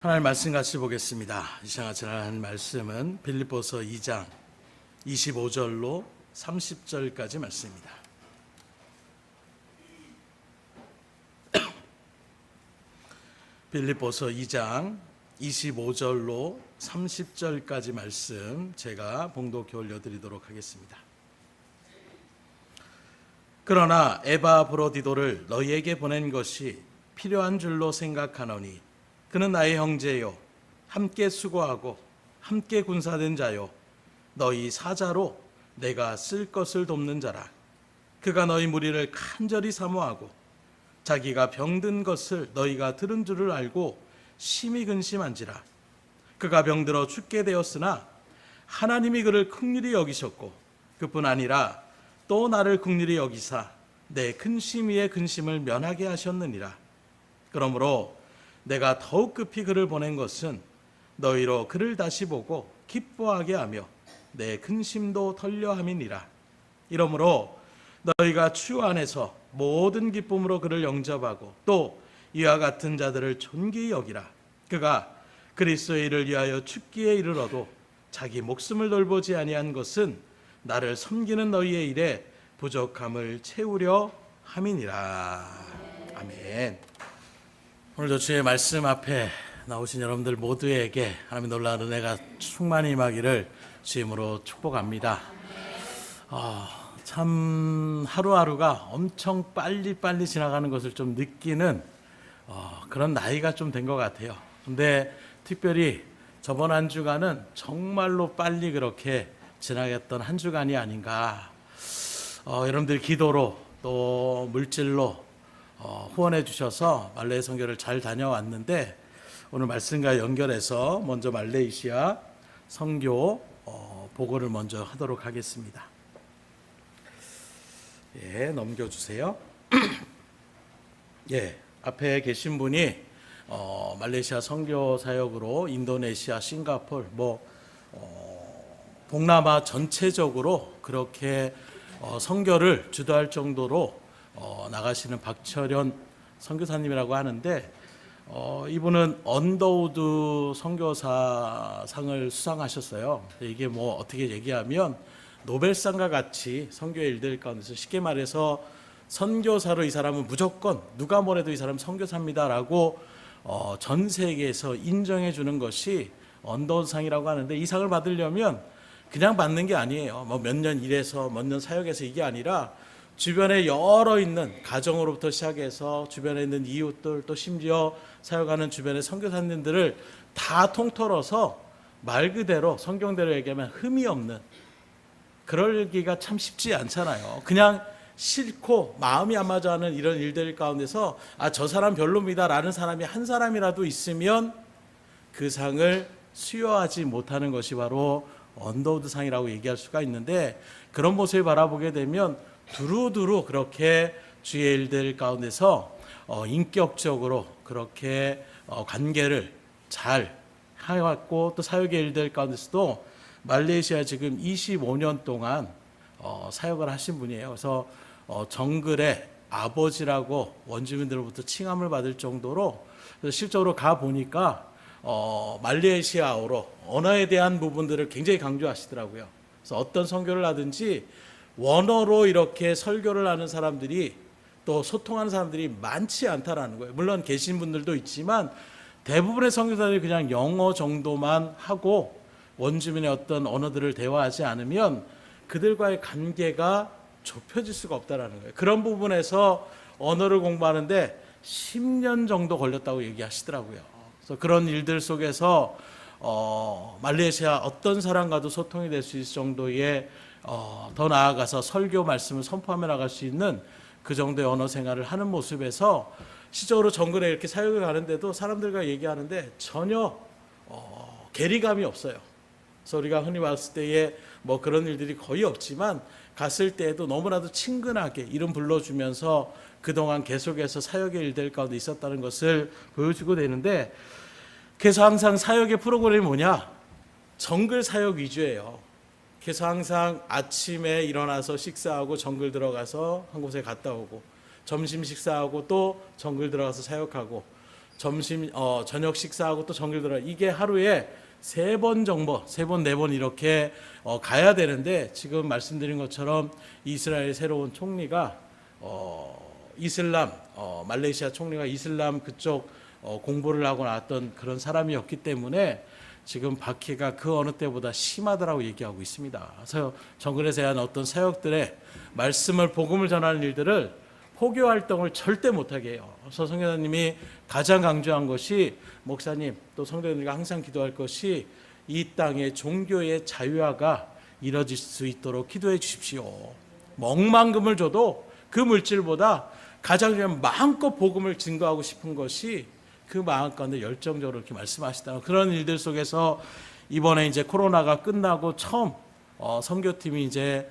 하나님 말씀 같이 보겠습니다. 이 시간 지난 말씀은 빌립보서 2장 25절로 30절까지 말씀입니다. 빌립보서 2장 25절로 30절까지 말씀 제가 봉독해 올려드리도록 하겠습니다. 그러나 에바브로디도를 너희에게 보낸 것이 필요한 줄로 생각하노니 그는 나의 형제요 함께 수고하고 함께 군사된 자요 너희 사자로 내가 쓸 것을 돕는 자라. 그가 너희 무리를 간절히 사모하고 자기가 병든 것을 너희가 들은 줄을 알고 심히 근심한지라. 그가 병들어 죽게 되었으나 하나님이 그를 긍휼히 여기셨고 그뿐 아니라 또 나를 긍휼히 여기사 내 근심 위에 근심을 면하게 하셨느니라. 그러므로 내가 더욱 급히 그를 보낸 것은 너희로 그를 다시 보고 기뻐하게 하며 내 근심도 털려 함이니라. 이러므로 너희가 주 안에서 모든 기쁨으로 그를 영접하고 또 이와 같은 자들을 존귀히 여기라. 그가 그리스도의 일을 위하여 죽기에 이르러도 자기 목숨을 돌보지 아니한 것은 나를 섬기는 너희의 일에 부족함을 채우려 함이니라. 아멘. 오늘도 주의 말씀 앞에 나오신 여러분들 모두에게 하나님의 놀라운 은혜가 충만히 임하기를 주임으로 축복합니다. 참 하루하루가 엄청 빨리 지나가는 것을 좀 느끼는 그런 나이가 좀 된 것 같아요. 근데 특별히 저번 한 주간은 정말로 빨리 그렇게 지나갔던 한 주간이 아닌가. 여러분들 기도로 또 물질로 후원해 주셔서 말레이 선교를 잘 다녀왔는데 오늘 말씀과 연결해서 먼저 말레이시아 선교 보고를 먼저 하도록 하겠습니다. 예, 넘겨주세요. 예, 앞에 계신 분이 말레이시아 선교 사역으로 인도네시아, 싱가포르, 동남아 전체적으로 그렇게 선교를 주도할 정도로 나가시는 박철현 선교사님이라고 하는데 이분은 언더우드 선교사상을 수상하셨어요. 이게 어떻게 얘기하면 노벨상과 같이 선교의 일들 가운데서 쉽게 말해서 선교사로 이 사람은 무조건 누가 뭐래도 이 사람은 선교사입니다라고 전 세계에서 인정해 주는 것이 언더우드상이라고 하는데 이 상을 받으려면 그냥 받는 게 아니에요. 몇 년 일해서 몇 년 사역해서 이게 아니라 주변에 여러 있는 가정으로부터 시작해서 주변에 있는 이웃들 또 심지어 사역하는 주변의 선교사님들을 다 통틀어서 말 그대로 성경대로 얘기하면 흠이 없는 그러기가 참 쉽지 않잖아요. 그냥 싫고 마음이 안 맞아하는 이런 일들 가운데서 저 사람 별로입니다라는 사람이 한 사람이라도 있으면 그 상을 수여하지 못하는 것이 바로 언더우드 상이라고 얘기할 수가 있는데 그런 모습을 바라보게 되면 두루두루 그렇게 주의 일들 가운데서 인격적으로 그렇게 관계를 잘 해왔고 또 사역의 일들 가운데서도 말레이시아 지금 25년 동안 사역을 하신 분이에요. 그래서 정글의 아버지라고 원주민들로부터 칭함을 받을 정도로 실제로 가보니까 말레이시아어로 언어에 대한 부분들을 굉장히 강조하시더라고요. 그래서 어떤 선교를 하든지 원어로 이렇게 설교를 하는 사람들이 또 소통하는 사람들이 많지 않다라는 거예요. 물론 계신 분들도 있지만 대부분의 선교사들이 그냥 영어 정도만 하고 원주민의 어떤 언어들을 대화하지 않으면 그들과의 관계가 좁혀질 수가 없다라는 거예요. 그런 부분에서 언어를 공부하는데 10년 정도 걸렸다고 얘기하시더라고요. 그래서 그런 일들 속에서 말레이시아 어떤 사람과도 소통이 될 수 있을 정도의 더 나아가서 설교 말씀을 선포하며 나갈 수 있는 그 정도의 언어 생활을 하는 모습에서 실적으로 정글에 이렇게 사역을 가는데도 사람들과 얘기하는데 전혀 괴리감이 없어요. 그래서 우리가 흔히 봤을 때에 그런 일들이 거의 없지만 갔을 때에도 너무나도 친근하게 이름 불러주면서 그동안 계속해서 사역의 일들 가운데 있었다는 것을 보여주고 되는데 그래서 항상 사역의 프로그램이 뭐냐? 정글 사역 위주예요. 그래서 항상 아침에 일어나서 식사하고 정글 들어가서 한 곳에 갔다 오고 점심 식사하고 또 정글 들어가서 사역하고 저녁 식사하고 또 정길 들어 이게 하루에 3번 정도, 3번, 4번 이렇게 가야 되는데 지금 말씀드린 것처럼 이스라엘 새로운 총리가 이슬람 말레이시아 총리가 이슬람 그쪽 공부를 하고 나왔던 그런 사람이었기 때문에 지금 박해가 그 어느 때보다 심하다라고 얘기하고 있습니다. 그래서 정글에 대한 어떤 사역들의 말씀을 복음을 전하는 일들을 포교 활동을 절대 못하게 해요. 그래서 성교사님이 가장 강조한 것이 목사님 또 성도님과 항상 기도할 것이 이 땅의 종교의 자유화가 이뤄질 수 있도록 기도해 주십시오. 억만금을 줘도 그 물질보다 가장 중요한 마음껏 복음을 증거하고 싶은 것이 그 마음 가운데 열정적으로 이렇게 말씀하시다는 그런 일들 속에서 이번에 이제 코로나가 끝나고 처음 선교팀이 이제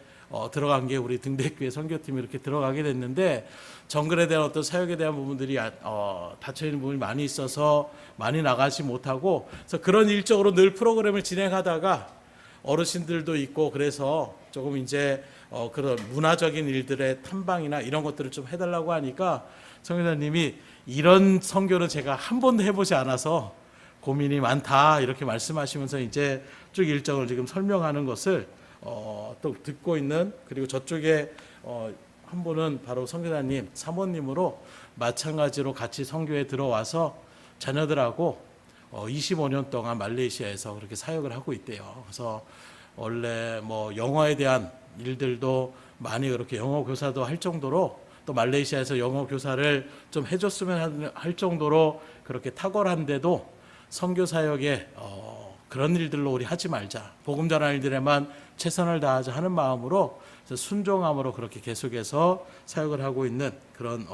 들어간 게 우리 등대교회 선교팀이 이렇게 들어가게 됐는데 정글에 대한 어떤 사역에 대한 부분들이 닫혀 있는 부분이 많이 있어서 많이 나가지 못하고 그래서 그런 일적으로 늘 프로그램을 진행하다가 어르신들도 있고 그래서 조금 이제 그런 문화적인 일들의 탐방이나 이런 것들을 좀 해달라고 하니까 성교사님이 이런 선교는 제가 한 번도 해보지 않아서 고민이 많다 이렇게 말씀하시면서 이제 쭉 일정을 지금 설명하는 것을 또 듣고 있는 그리고 저쪽에 한 분은 바로 선교사님 사모님으로 마찬가지로 같이 선교에 들어와서 자녀들하고 25년 동안 말레이시아에서 그렇게 사역을 하고 있대요. 그래서 원래 뭐 영어에 대한 일들도 많이 그렇게 영어 교사도 할 정도로 또 말레이시아에서 영어 교사를 좀 해줬으면 할 정도로 그렇게 탁월한데도 선교 사역에 그런 일들로 우리 하지 말자. 복음 전하는 일들에만 최선을 다하자 하는 마음으로 순종함으로 그렇게 계속해서 사역을 하고 있는 그런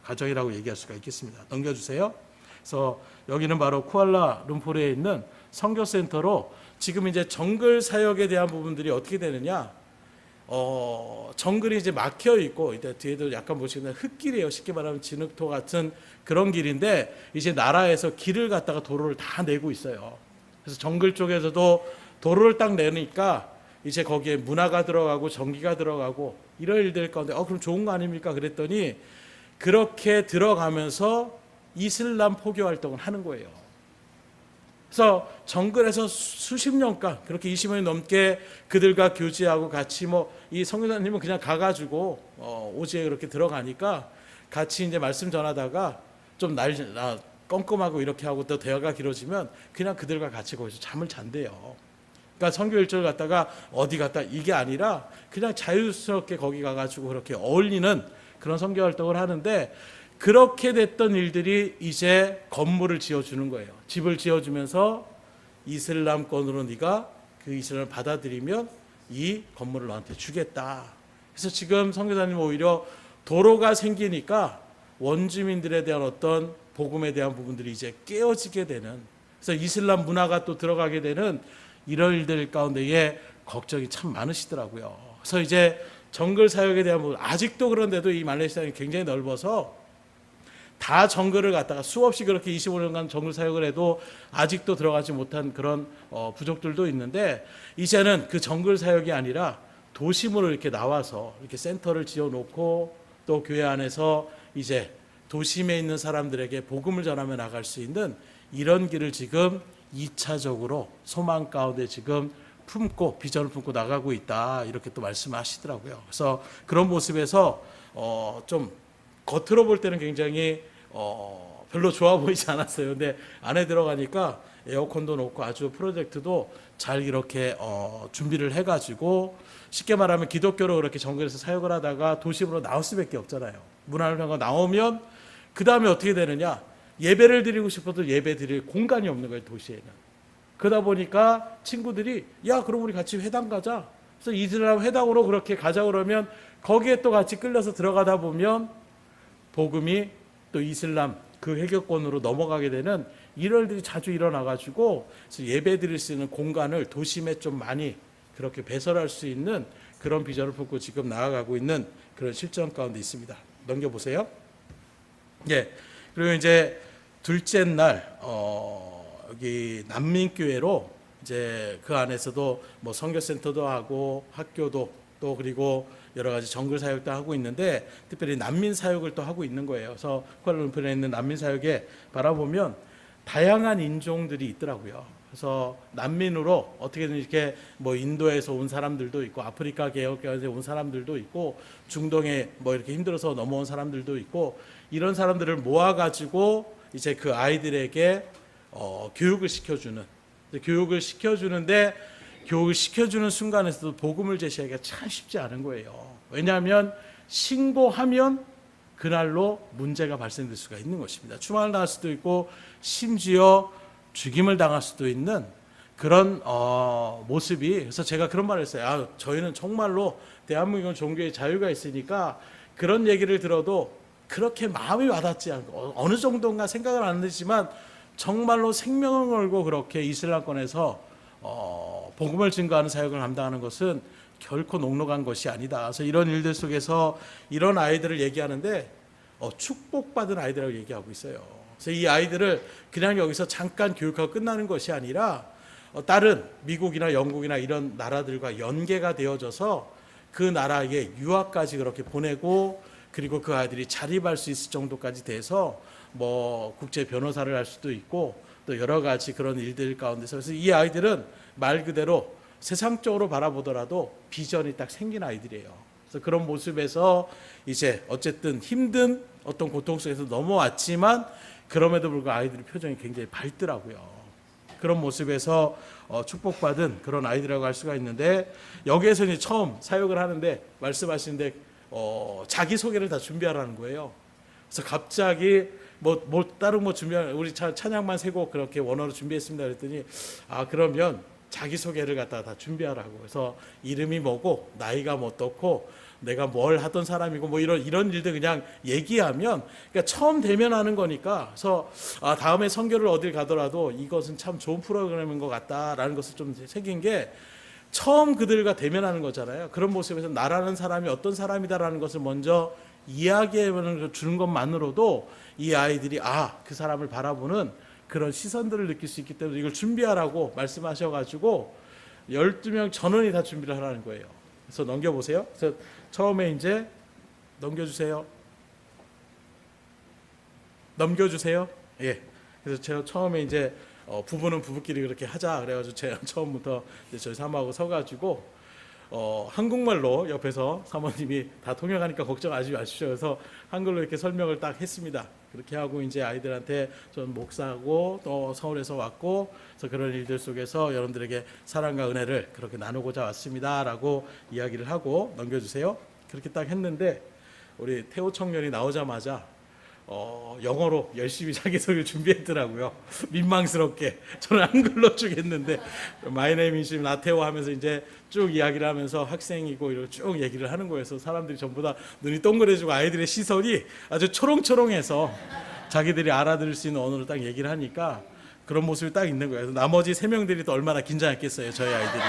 가정이라고 얘기할 수가 있겠습니다. 넘겨주세요. 그래서 여기는 바로 쿠알라룸푸르에 있는 선교센터로 지금 이제 정글 사역에 대한 부분들이 어떻게 되느냐? 정글이 이제 막혀 있고 이제 뒤에도 약간 보시면 흙길이에요. 쉽게 말하면 진흙토 같은 그런 길인데 이제 나라에서 길을 갖다가 도로를 다 내고 있어요. 그래서 정글 쪽에서도 도로를 딱 내니까 이제 거기에 문화가 들어가고 전기가 들어가고 이런 일들 가운데 그럼 좋은 거 아닙니까? 그랬더니 그렇게 들어가면서 이슬람 포교 활동을 하는 거예요. 그래서 정글에서 수십 년간 그렇게 20년이 넘게 그들과 교제하고 같이 이 선교사님은 그냥 가가지고 오지에 그렇게 들어가니까 같이 이제 말씀 전하다가 좀 껌껌하고 이렇게 하고 또 대화가 길어지면 그냥 그들과 같이 거기서 잠을 잔대요. 그러니까 선교 일정을 갖다가 어디 갔다 이게 아니라 그냥 자유스럽게 거기 가가지고 그렇게 어울리는 그런 선교 활동을 하는데 그렇게 됐던 일들이 이제 건물을 지어주는 거예요. 집을 지어주면서 이슬람권으로 네가 그 이슬람을 받아들이면 이 건물을 너한테 주겠다. 그래서 지금 선교사님 오히려 도로가 생기니까 원주민들에 대한 어떤 복음에 대한 부분들이 이제 깨어지게 되는 그래서 이슬람 문화가 또 들어가게 되는 이런 일들 가운데에 걱정이 참 많으시더라고요. 그래서 이제 정글 사역에 대한 부분 아직도 그런데도 이 말레이시아는 굉장히 넓어서 다 정글을 갖다가 수없이 그렇게 25년간 정글 사역을 해도 아직도 들어가지 못한 그런 부족들도 있는데 이제는 그 정글 사역이 아니라 도심으로 이렇게 나와서 이렇게 센터를 지어놓고 또 교회 안에서 이제 도심에 있는 사람들에게 복음을 전하며 나갈 수 있는 이런 길을 지금 2차적으로 소망 가운데 지금 품고 비전을 품고 나가고 있다 이렇게 또 말씀하시더라고요. 그래서 그런 모습에서 좀 겉으로 볼 때는 굉장히 별로 좋아 보이지 않았어요. 근데 안에 들어가니까 에어컨도 놓고 아주 프로젝트도 잘 이렇게 준비를 해가지고 쉽게 말하면 기독교로 그렇게 정글에서 사역을 하다가 도심으로 나올 수밖에 없잖아요. 문화를 향해 나오면 그 다음에 어떻게 되느냐? 예배를 드리고 싶어도 예배 드릴 공간이 없는 거예요. 도시에는. 그러다 보니까 친구들이 야 그럼 우리 같이 회당 가자. 그래서 이슬람 회당으로 그렇게 가자 그러면 거기에 또 같이 끌려서 들어가다 보면 복음이 또 이슬람 그 회교권으로 넘어가게 되는 이런 일들이 자주 일어나가지고 예배 드릴 수 있는 공간을 도심에 좀 많이 그렇게 배설할 수 있는 그런 비전을 품고 지금 나아가고 있는 그런 실정 가운데 있습니다. 넘겨보세요. 예. 그리고 이제 둘째 날 여기 난민교회로 이제 그 안에서도 뭐 선교센터도 하고 학교도 또 그리고 여러 가지 정글 사역도 하고 있는데 특별히 난민 사역을 또 하고 있는 거예요. 그래서 쿠알라룸푸르에 있는 난민 사역에 바라보면 다양한 인종들이 있더라고요. 그래서 난민으로 어떻게든 이렇게 뭐 인도에서 온 사람들도 있고 아프리카 개혁에서 온 사람들도 있고 중동에 뭐 이렇게 힘들어서 넘어온 사람들도 있고 이런 사람들을 모아가지고 이제 그 아이들에게 교육을 시켜주는 교육을 시켜주는 순간에서도 복음을 제시하기가 참 쉽지 않은 거예요. 왜냐하면 신고하면 그날로 문제가 발생될 수가 있는 것입니다. 추방을 당할 수도 있고 심지어 죽임을 당할 수도 있는 그런 모습이 그래서 제가 그런 말을 했어요. 저희는 정말로 대한민국 종교의 자유가 있으니까 그런 얘기를 들어도 그렇게 마음이 와닿지 않고 어느 정도인가 생각을 안 했지만 정말로 생명을 걸고 그렇게 이슬람권에서 복음을 증거하는 사역을 감당하는 것은 결코 녹록한 것이 아니다. 그래서 이런 일들 속에서 이런 아이들을 얘기하는데 축복받은 아이들이라고 얘기하고 있어요. 그래서 이 아이들을 그냥 여기서 잠깐 교육하고 끝나는 것이 아니라 다른 미국이나 영국이나 이런 나라들과 연계가 되어져서 그 나라에 유학까지 그렇게 보내고 그리고 그 아이들이 자립할 수 있을 정도까지 돼서 뭐 국제 변호사를 할 수도 있고 또 여러 가지 그런 일들 가운데서 그래서 이 아이들은 말 그대로 세상적으로 바라보더라도 비전이 딱 생긴 아이들이에요. 그래서 그런 모습에서 이제 어쨌든 힘든 어떤 고통 속에서 넘어왔지만 그럼에도 불구하고 아이들의 표정이 굉장히 밝더라고요. 그런 모습에서 축복받은 그런 아이들이라고 할 수가 있는데 여기에서 이제 처음 사역을 하는데 말씀하시는데 자기소개를 다 준비하라는 거예요. 그래서 갑자기 다른 준비하는 우리 찬양만 세 곡 그렇게 원어로 준비했습니다 그랬더니 그러면 자기소개를 갖다가 다 준비하라고. 그래서 이름이 뭐고 나이가 어떻고 내가 뭘 하던 사람이고 뭐 이런 일들 그냥 얘기하면 그러니까 처음 대면하는 거니까 그래서 다음에 선교를 어딜 가더라도 이것은 참 좋은 프로그램인 것 같다라는 것을 좀 새긴 게 처음 그들과 대면하는 거잖아요. 그런 모습에서 나라는 사람이 어떤 사람이다라는 것을 먼저 이야기해 주는 것만으로도 이 아이들이 그 사람을 바라보는 그런 시선들을 느낄 수 있기 때문에 이걸 준비하라고 말씀하셔가지고 12명 전원이 다 준비를 하라는 거예요. 그래서 넘겨보세요. 그래서 처음에 이제 넘겨주세요. 예. 그래서 제가 처음에 이제 부부는 부부끼리 그렇게 하자 그래가지고 제가 처음부터 이제 저희 사모하고 서가지고 한국말로 옆에서 사모님이 다 통역하니까 걱정하지 마십시오. 그래서 한글로 이렇게 설명을 딱 했습니다. 그렇게 하고 이제 아이들한테 전 목사고 또 서울에서 왔고 그래서 그런 일들 속에서 여러분들에게 사랑과 은혜를 그렇게 나누고자 왔습니다라고 이야기를 하고 넘겨주세요. 그렇게 딱 했는데 우리 태호 청년이 나오자마자 영어로 열심히 자기소개를 준비했더라고요. 민망스럽게 저는 한글로 쭉 했는데 My name is 나태호 하면서 이제 쭉 이야기를 하면서 학생이고 이렇게 쭉 얘기를 하는 거예요. 그래서 사람들이 전부 다 눈이 동그래지고 아이들의 시선이 아주 초롱초롱해서 자기들이 알아들을 수 있는 언어로 딱 얘기를 하니까 그런 모습이 딱 있는 거예요. 그래서 나머지 3명들이 또 얼마나 긴장했겠어요. 저희 아이들이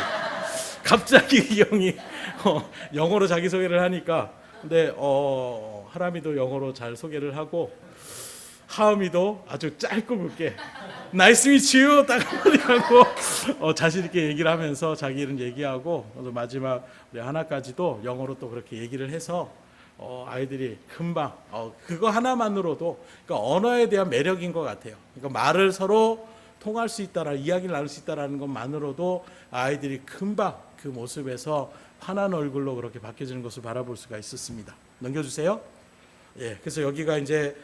갑자기 이 형이 영어로 자기소개를 하니까 근데 하람이도 영어로 잘 소개를 하고 하음이도 아주 짧고 굵게 나이스 미츠 딱 한마디 하고 자신 있게 얘기를 하면서 자기 이름 얘기하고 마지막 우리 하나까지도 영어로 또 그렇게 얘기를 해서 아이들이 금방 그거 하나만으로도 그러니까 언어에 대한 매력인 것 같아요. 그러니까 말을 서로 통할 수 있다라 이야기를 나눌 수 있다라는 것만으로도 아이들이 금방 그 모습에서 환한 얼굴로 그렇게 바뀌어지는 것을 바라볼 수가 있었습니다. 넘겨주세요. 예, 그래서 여기가 이제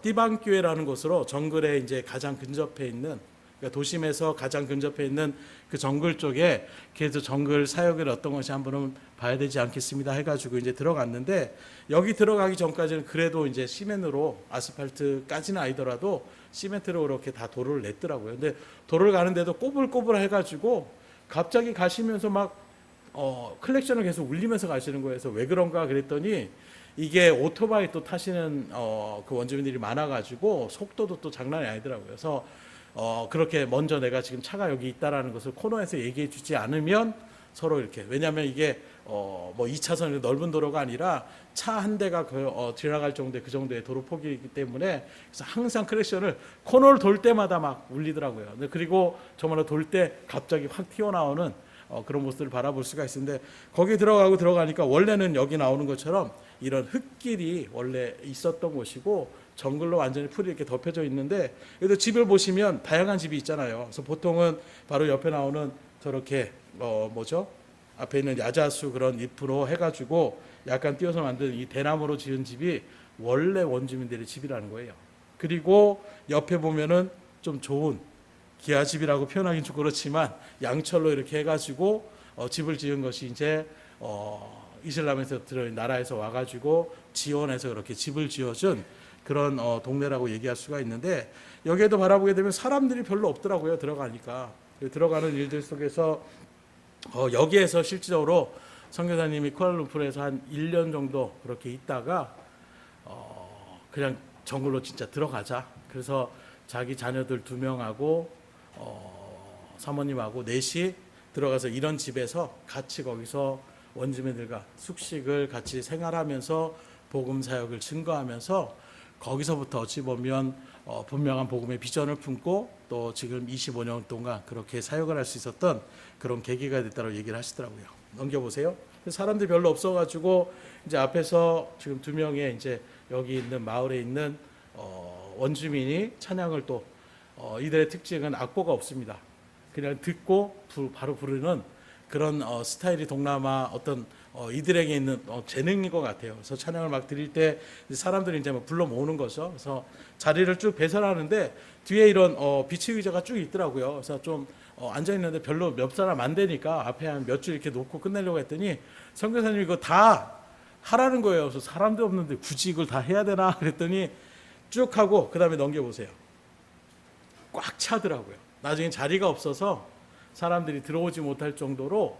띠방교회라는 곳으로 정글에 이제 가장 근접해 있는 그러니까 도심에서 가장 근접해 있는 그 정글 쪽에 그래서 정글 사역을 어떤 것이 한번은 봐야 되지 않겠습니다 해가지고 이제 들어갔는데 여기 들어가기 전까지는 그래도 이제 시멘으로 아스팔트까지는 아니더라도 시멘트로 그렇게 다 도로를 냈더라고요. 근데 도로를 가는데도 꼬불꼬불 해가지고 갑자기 가시면서 막 클렉션을 계속 울리면서 가시는 거예요. 그래서 왜 그런가 그랬더니 이게 오토바이 또 타시는 그 원주민들이 많아가지고 속도도 또 장난이 아니더라고요. 그래서 그렇게 먼저 내가 지금 차가 여기 있다라는 것을 코너에서 얘기해 주지 않으면 서로 이렇게 왜냐하면 이게 뭐 2차선 넓은 도로가 아니라 차 한 대가 지나갈 정도의 그 정도의 도로 폭이기 때문에 그래서 항상 클렉션을 코너를 돌 때마다 막 울리더라고요. 그리고 정말로 돌 때 갑자기 확 튀어나오는 그런 모습을 바라볼 수가 있는데 거기 들어가니까 원래는 여기 나오는 것처럼 이런 흙길이 원래 있었던 곳이고 정글로 완전히 풀이 이렇게 덮여져 있는데 그래도 집을 보시면 다양한 집이 있잖아요. 그래서 보통은 바로 옆에 나오는 저렇게 앞에 있는 야자수 그런 잎으로 해가지고 약간 띄어서 만든 이 대나무로 지은 집이 원래 원주민들의 집이라는 거예요. 그리고 옆에 보면은 좀 좋은 기아집이라고 표현하기는 좀 그렇지만 양철로 이렇게 해가지고 집을 지은 것이 이제 이슬람에서 들어온 나라에서 와가지고 지원해서 그렇게 집을 지어준 그런 동네라고 얘기할 수가 있는데 여기에도 바라보게 되면 사람들이 별로 없더라고요. 들어가니까 들어가는 일들 속에서 여기에서 실질적으로 선교사님이 쿠알라룸푸르에서 한 1년 정도 그렇게 있다가 그냥 정글로 진짜 들어가자. 그래서 자기 자녀들 2명하고 사모님하고 넷이 들어가서 이런 집에서 같이 거기서 원주민들과 숙식을 같이 생활하면서 복음 사역을 증거하면서 거기서부터 어찌 보면 분명한 복음의 비전을 품고 또 지금 25년 동안 그렇게 사역을 할 수 있었던 그런 계기가 됐다고 얘기를 하시더라고요. 넘겨보세요. 사람들이 별로 없어가지고 이제 앞에서 지금 2명의 이제 여기 있는 마을에 있는 원주민이 찬양을 또 이들의 특징은 악보가 없습니다. 그냥 듣고 바로 부르는 그런 스타일이 동남아 어떤 이들에게 있는 재능인 것 같아요. 그래서 찬양을 막 드릴 때 사람들이 이제 막 불러 모으는 거죠. 그래서 자리를 쭉 배설하는데 뒤에 이런 비치 의자가 쭉 있더라고요. 그래서 좀 앉아 있는데 별로 몇 사람 안 되니까 앞에 한 몇 줄 이렇게 놓고 끝내려고 했더니 선교사님이 이거 다 하라는 거예요. 그래서 사람도 없는데 굳이 이걸 다 해야 되나 그랬더니 쭉 하고 그 다음에 넘겨보세요. 꽉 차더라고요. 나중에 자리가 없어서 사람들이 들어오지 못할 정도로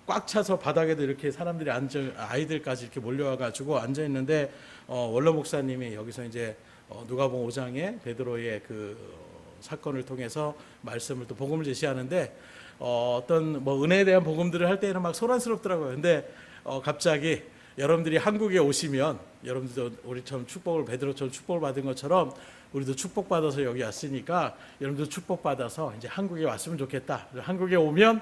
꽉 차서 바닥에도 이렇게 사람들이 아이들까지 이렇게 몰려와가지고 앉아 있는데 원로 목사님이 여기서 이제 누가복음 5장에 베드로의 그 사건을 통해서 말씀을 또 복음을 제시하는데 어떤 은혜에 대한 복음들을 할 때는 막 소란스럽더라고요. 근데 갑자기 여러분들이 한국에 오시면 여러분들도 우리처럼 베드로처럼 축복을 받은 것처럼 우리도 축복받아서 여기 왔으니까 여러분도 축복받아서 이제 한국에 왔으면 좋겠다. 한국에 오면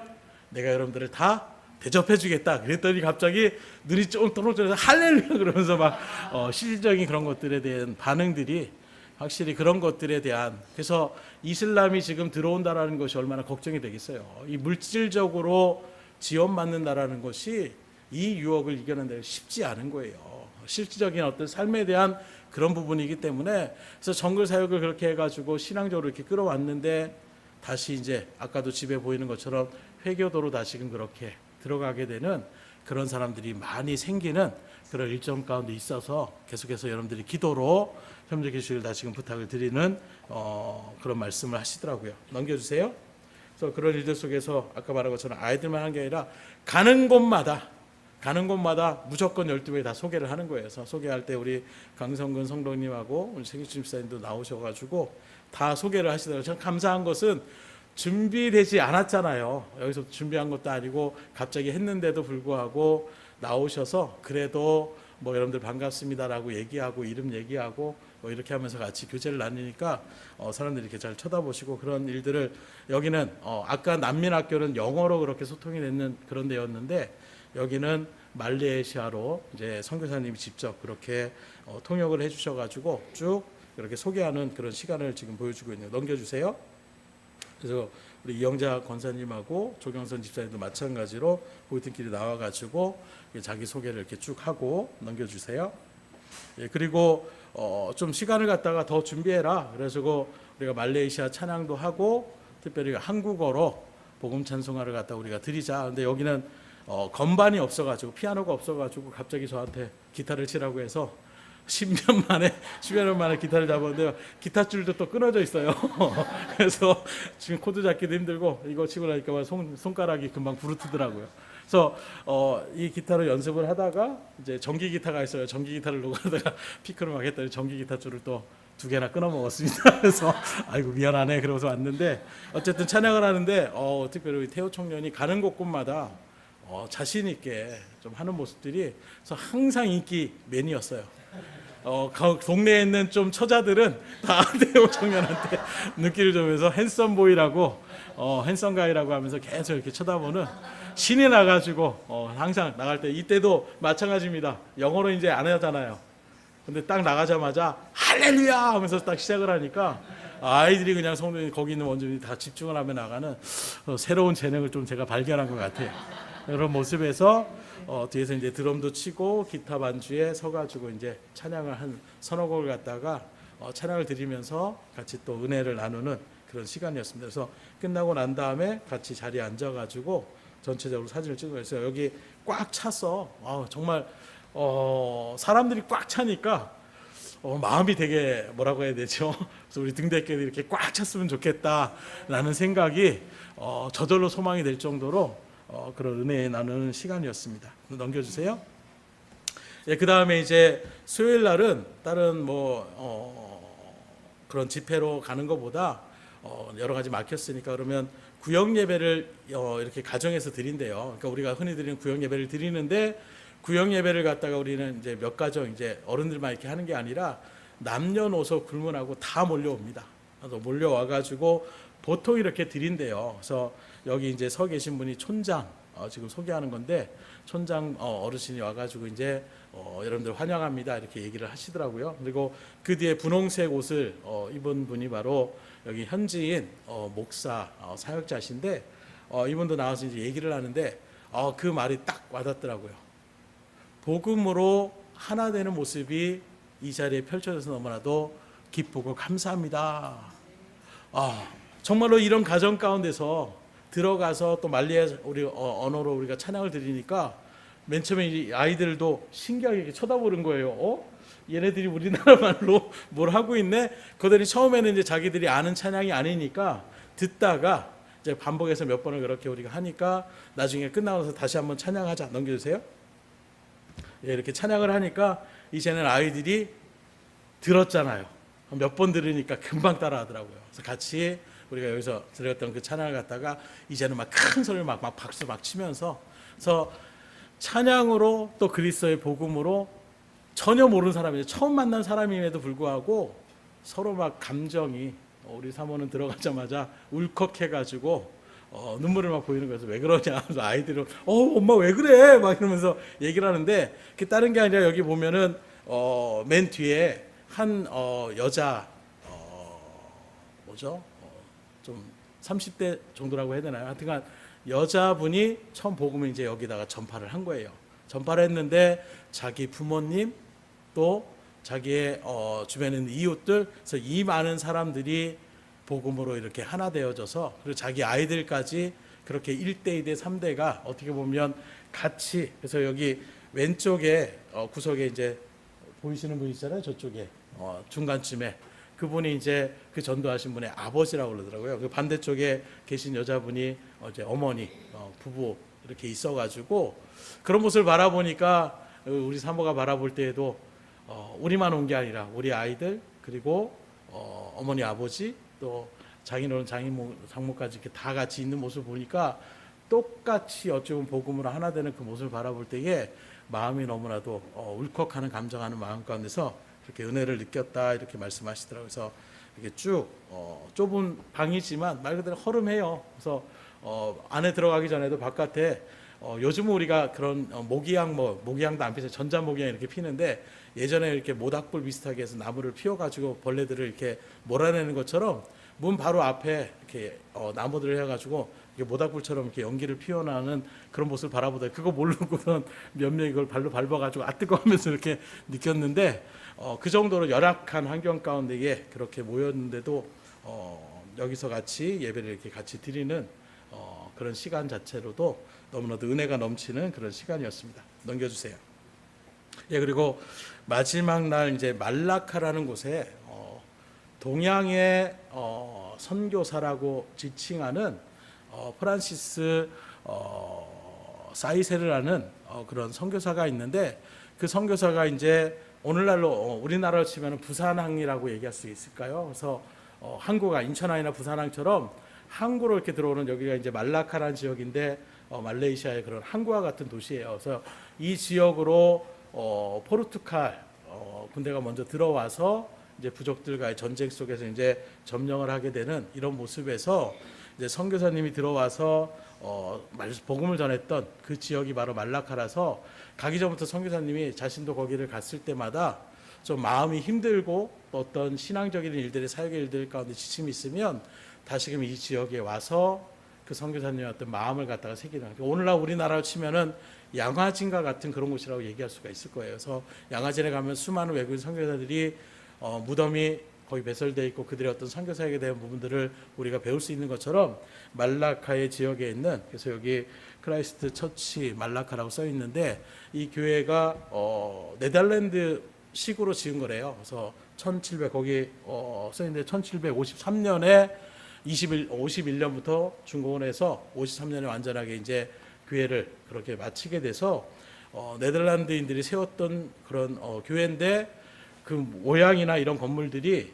내가 여러분들을 다 대접해 주겠다. 그랬더니 갑자기 눈이 좀 또렷해서 할렐루야 그러면서 막 실질적인 그런 것들에 대한 반응들이 확실히 그런 것들에 대한 그래서 이슬람이 지금 들어온다라는 것이 얼마나 걱정이 되겠어요. 이 물질적으로 지원받는다라는 것이 이 유혹을 이겨낸다는 게 쉽지 않은 거예요. 실질적인 어떤 삶에 대한 그런 부분이기 때문에 그래서 정글 사역을 그렇게 해가지고 신앙적으로 이렇게 끌어왔는데 다시 이제 아까도 집에 보이는 것처럼 회교도로 다시금 그렇게 들어가게 되는 그런 사람들이 많이 생기는 그런 일정 가운데 있어서 계속해서 여러분들이 기도로 협력해 주시길 다시금 부탁을 드리는 그런 말씀을 하시더라고요. 넘겨주세요. 그래서 그런 일들 속에서 아까 말한 것처럼 아이들만 한 게 아니라 가는 곳마다 무조건 12개 다 소개를 하는 거예요. 그래서 소개할 때 우리 강성근 성도님하고 우리 생기춘 집사님도 나오셔가지고 다 소개를 하시더라고요. 참 감사한 것은 준비되지 않았잖아요. 여기서 준비한 것도 아니고 갑자기 했는데도 불구하고 나오셔서 그래도 여러분들 반갑습니다라고 얘기하고 이름 얘기하고 이렇게 하면서 같이 교제를 나누니까 사람들이 이렇게 잘 쳐다보시고 그런 일들을 여기는 아까 난민학교는 영어로 그렇게 소통이 되는 그런 데였는데 여기는 말레이시아로 이제 선교사님이 직접 그렇게 통역을 해주셔가지고 쭉 이렇게 소개하는 그런 시간을 지금 보여주고 있네요. 넘겨주세요. 그래서 우리 이영자 권사님하고 조경선 집사님도 마찬가지로 보이튼길에 나와가지고 자기 소개를 이렇게 쭉 하고 넘겨주세요. 예, 그리고 좀 시간을 갖다가 더 준비해라. 그래서 우리가 말레이시아 찬양도 하고 특별히 한국어로 복음 찬송화를 갖다 우리가 드리자. 근데 여기는 건반이 없어가지고 피아노가 없어가지고 갑자기 저한테 기타를 치라고 해서 10년 만에 기타를 잡았는데 기타 줄도 또 끊어져 있어요. 그래서 지금 코드 잡기도 힘들고 이거 치고 나니까 손가락이 금방 부르트더라고요. 그래서 이 기타로 연습을 하다가 이제 전기 기타가 있어요. 전기 기타를 놓고 하다가 피크를 막 했더니 전기 기타 줄을 또 2개나 끊어 먹었습니다. 그래서 아이고 미안하네 그러면서 왔는데 어쨌든 찬양을 하는데 특별히 태호 청년이 가는 곳곳마다 자신 있게 좀 하는 모습들이 그래서 항상 인기 맨이었어요. 동네에 있는 좀 처자들은 다 태호 청년한테 눈길을 주면서 핸섬 보이라고 핸섬 가이라고 하면서 계속 이렇게 쳐다보는 신이 나가지고 항상 나갈 때 이때도 마찬가지입니다. 영어로 이제 안 하잖아요. 근데 딱 나가자마자 할렐루야 하면서 딱 시작을 하니까 아이들이 그냥 성도님 거기 있는 원주민이 다 집중을 하며 나가는 새로운 재능을 좀 제가 발견한 것 같아요. 그런 모습에서 뒤에서 이제 드럼도 치고 기타 반주에 서가지고 이제 찬양을 한 서너 곡을 갖다가 찬양을 드리면서 같이 또 은혜를 나누는 그런 시간이었습니다. 그래서 끝나고 난 다음에 같이 자리에 앉아가지고 전체적으로 사진을 찍고 있어요. 여기 꽉 차서 정말 사람들이 꽉 차니까 마음이 되게 뭐라고 해야 되죠? 그래서 우리 등대께도 이렇게 꽉 찼으면 좋겠다라는 생각이 저절로 소망이 될 정도로 그런 은혜 나누는 시간이었습니다. 넘겨주세요. 예, 그 다음에 이제 수요일 날은 다른 그런 집회로 가는 것보다 여러 가지 막혔으니까 그러면 구역 예배를 이렇게 가정에서 드린대요. 그러니까 우리가 흔히 드리는 구역 예배를 드리는데 구역 예배를 갖다가 우리는 이제 몇 가정 이제 어른들만 이렇게 하는 게 아니라 남녀노소 불문하고 다 몰려옵니다. 몰려와 가지고 보통 이렇게 드린대요. 그래서 여기 이제 서 계신 분이 촌장 지금 소개하는 건데 촌장 어르신이 와가지고 이제 여러분들 환영합니다 이렇게 얘기를 하시더라고요. 그리고 그 뒤에 분홍색 옷을 입은 분이 바로 여기 현지인 목사 사역자신데 이분도 나와서 이제 얘기를 하는데 그 말이 딱 와닿더라고요. 복음으로 하나 되는 모습이 이 자리에 펼쳐져서 너무나도 기쁘고 감사합니다. 정말로 이런 가정 가운데서 들어가서 또 말리의 우리 언어로 우리가 찬양을 드리니까 맨 처음에 이 아이들도 신기하게 이렇게 쳐다보는 거예요. 얘네들이 우리나라 말로 뭘 하고 있네? 그들이 처음에는 이제 자기들이 아는 찬양이 아니니까 듣다가 이제 반복해서 몇 번을 그렇게 우리가 하니까 나중에 끝나고 나서 다시 한번 찬양하자. 넘겨주세요. 예, 이렇게 찬양을 하니까 이제는 아이들이 들었잖아요. 몇 번 들으니까 금방 따라하더라고요. 그래서 같이 우리가 여기서 들었던 그 찬양을 갖다가 이제는 막 큰 소리를 막 박수 막 치면서 그래서 찬양으로 또 그리스도의 복음으로 전혀 모르는 사람이 처음 만난 사람임에도 불구하고 서로 막 감정이 우리 사모는 들어가자마자 울컥해가지고 눈물을 막 보이는 거여서 왜 그러냐. 그래서 아이들은 엄마 왜 그래 막 이러면서 얘기를 하는데 그게 다른 게 아니라 여기 보면은 맨 뒤에 한 여자 뭐죠? 좀 30대 정도라고 해야 되나요? 하여튼간 여자분이 처음 복음을 이제 여기다가 전파를 한 거예요. 전파를 했는데 자기 부모님 또 자기의 주변에 있는 이웃들 그래서 이 많은 사람들이 복음으로 이렇게 하나 되어져서 그리고 자기 아이들까지 그렇게 1대, 2대, 3대가 어떻게 보면 같이 그래서 여기 왼쪽에 구석에 이제 보이시는 분 있잖아요. 저쪽에 중간쯤에 그분이 이제 그 전도하신 분의 아버지라고 그러더라고요. 그 반대쪽에 계신 여자분이 이제 어머니, 부부 이렇게 있어가지고 그런 모습을 바라보니까 우리 사모가 바라볼 때에도 우리만 온 게 아니라 우리 아이들 그리고 어머니, 아버지 또 장인어른, 장모까지 이렇게 다 같이 있는 모습을 보니까 똑같이 어쩌면 복음으로 하나 되는 그 모습을 바라볼 때에 마음이 너무나도 울컥하는 감정하는 마음 가운데서 그렇게 은혜를 느꼈다 이렇게 말씀하시더라고요. 그래서 이렇게 쭉 좁은 방이지만 말 그대로 허름해요. 그래서 안에 들어가기 전에도 바깥에 요즘은 우리가 그런 모기향도 안 피서 전자 모기향 이렇게 피는데 예전에 이렇게 모닥불 비슷하게 해서 나무를 피워가지고 벌레들을 이렇게 몰아내는 것처럼 문 바로 앞에 이렇게 나무들을 해가지고 이렇게 모닥불처럼 이렇게 연기를 피워나는 그런 모습을 바라보다 그거 모르고는 몇 명이 그걸 발로 밟아가지고 뜨거워하면서 이렇게 느꼈는데 그 정도로 열악한 환경 가운데에 그렇게 모였는데도 여기서 같이 예배를 이렇게 같이 드리는 그런 시간 자체로도 너무나도 은혜가 넘치는 그런 시간이었습니다. 넘겨주세요. 예, 그리고 마지막 날 이제 말라카라는 곳에 동양의 선교사라고 지칭하는 프란시스 사이세르라는 그런 선교사가 있는데 그 선교사가 이제 오늘날로 우리나라로 치면 부산항이라고 얘기할 수 있을까요? 그래서 항구가 인천항이나 부산항처럼 항구로 이렇게 들어오는 여기가 이제 말라카라는 지역인데 말레이시아의 그런 항구와 같은 도시예요. 그래서 이 지역으로 포르투갈 군대가 먼저 들어와서 이제 부족들과의 전쟁 속에서 이제 점령을 하게 되는 이런 모습에서 이제 선교사님이 들어와서 복음을 전했던 그 지역이 바로 말라카라서 가기 전부터 선교사님이 자신도 거기를 갔을 때마다 좀 마음이 힘들고 어떤 신앙적인 일들이 사역의 일들 가운데 지침이 있으면 다시금 이 지역에 와서 그 선교사님의 어떤 마음을 갖다가 새기는, 오늘날 우리나라로 치면은 양화진과 같은 그런 곳이라고 얘기할 수가 있을 거예요. 그래서 양화진에 가면 수많은 외국인 선교사들이 무덤이 거기 배설되어 있고 그들의 어떤 선교사역에 대한 부분들을 우리가 배울 수 있는 것처럼 말라카의 지역에 있는, 그래서 여기 크라이스트 처치 말라카라고 써 있는데 이 교회가 네덜란드 식으로 지은 거래요. 그래서 1700 거기 써 있는데 1753년에 51년부터 준공을 해서 53년에 완전하게 이제 교회를 그렇게 마치게 돼서 네덜란드인들이 세웠던 그런 교회인데 그 모양이나 이런 건물들이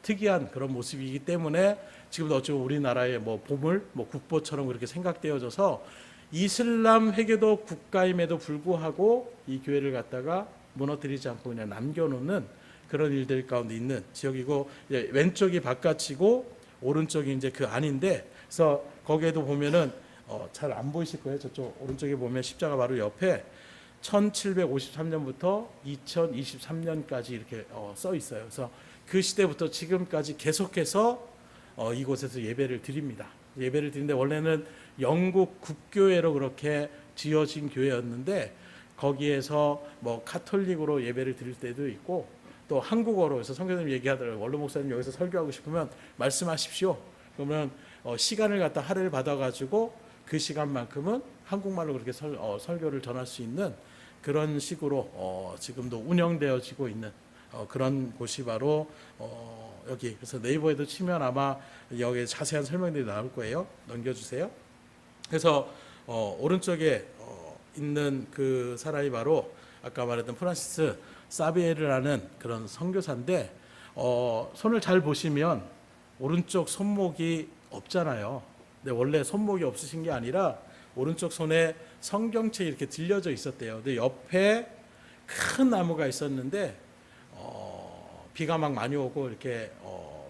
특이한 그런 모습이기 때문에 지금도 어쩌면 우리나라의 뭐 보물, 뭐 국보처럼 그렇게 생각되어져서 이슬람 회계도 국가임에도 불구하고 이 교회를 갖다가 무너뜨리지 않고 그냥 남겨놓는 그런 일들 가운데 있는 지역이고, 왼쪽이 바깥이고 오른쪽이 이제 그 안인데, 그래서 거기에도 보면은 잘 안 보이실 거예요. 저쪽 오른쪽에 보면 십자가 바로 옆에 1753년부터 2023년까지 이렇게 써 있어요. 그래서 그 시대부터 지금까지 계속해서 이곳에서 예배를 드립니다. 예배를 드리는데 원래는 영국 국교회로 그렇게 지어진 교회였는데 거기에서 뭐 카톨릭으로 예배를 드릴 때도 있고 또 한국어로 해서 성교사님 얘기하더라고요. 원로 목사님 여기서 설교하고 싶으면 말씀하십시오. 그러면 시간을 갖다 할애를 받아가지고 그 시간만큼은 한국말로 그렇게 설교를 전할 수 있는 그런 식으로 지금도 운영되어지고 있는 그런 곳이 바로 여기. 그래서 네이버에도 치면 아마 여기에 자세한 설명들이 나올 거예요. 넘겨주세요. 그래서 오른쪽에 있는 그 사람이 바로 아까 말했던 프란시스 사비에르라는 그런 선교사인데 손을 잘 보시면 오른쪽 손목이 없잖아요. 근데 원래 손목이 없으신 게 아니라 오른쪽 손에 성경책이 이렇게 들려져 있었대요. 근데 옆에 큰 나무가 있었는데 비가 막 많이 오고 이렇게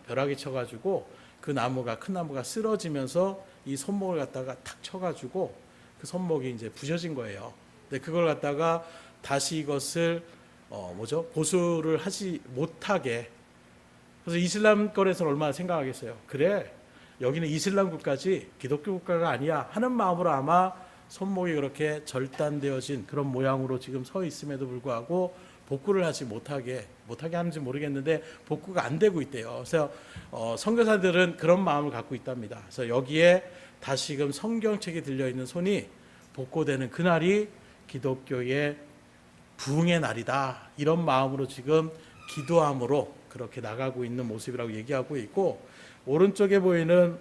벼락이 쳐가지고 그 나무가, 큰 나무가 쓰러지면서 이 손목을 갖다가 탁 쳐가지고 그 손목이 이제 부셔진 거예요. 근데 그걸 갖다가 다시 이것을 보수를 하지 못하게. 그래서 이슬람 거에서는 얼마나 생각하겠어요. 그래, 여기는 이슬람 국가지 기독교 국가가 아니야 하는 마음으로 아마 손목이 그렇게 절단되어진 그런 모양으로 지금 서 있음에도 불구하고 복구를 하지 못하게 하는지 모르겠는데 복구가 안 되고 있대요. 그래서 선교사들은 그런 마음을 갖고 있답니다. 그래서 여기에 다시금 성경책이 들려있는 손이 복구되는 그날이 기독교의 부흥의 날이다, 이런 마음으로 지금 기도함으로 그렇게 나가고 있는 모습이라고 얘기하고 있고, 오른쪽에 보이는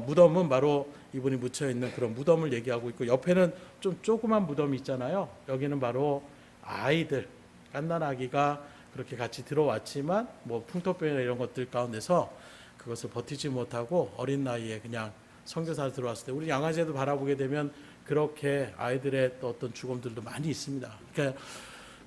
무덤은 바로 이분이 묻혀 있는 그런 무덤을 얘기하고 있고, 옆에는 좀 조그만 무덤이 있잖아요. 여기는 바로 아이들, 갓난 아기가 그렇게 같이 들어왔지만 뭐 풍토병이나 이런 것들 가운데서 그것을 버티지 못하고 어린 나이에 그냥 선교사로 들어왔을 때, 우리 양아지에도 바라보게 되면 그렇게 아이들의 또 어떤 죽음들도 많이 있습니다. 그러니까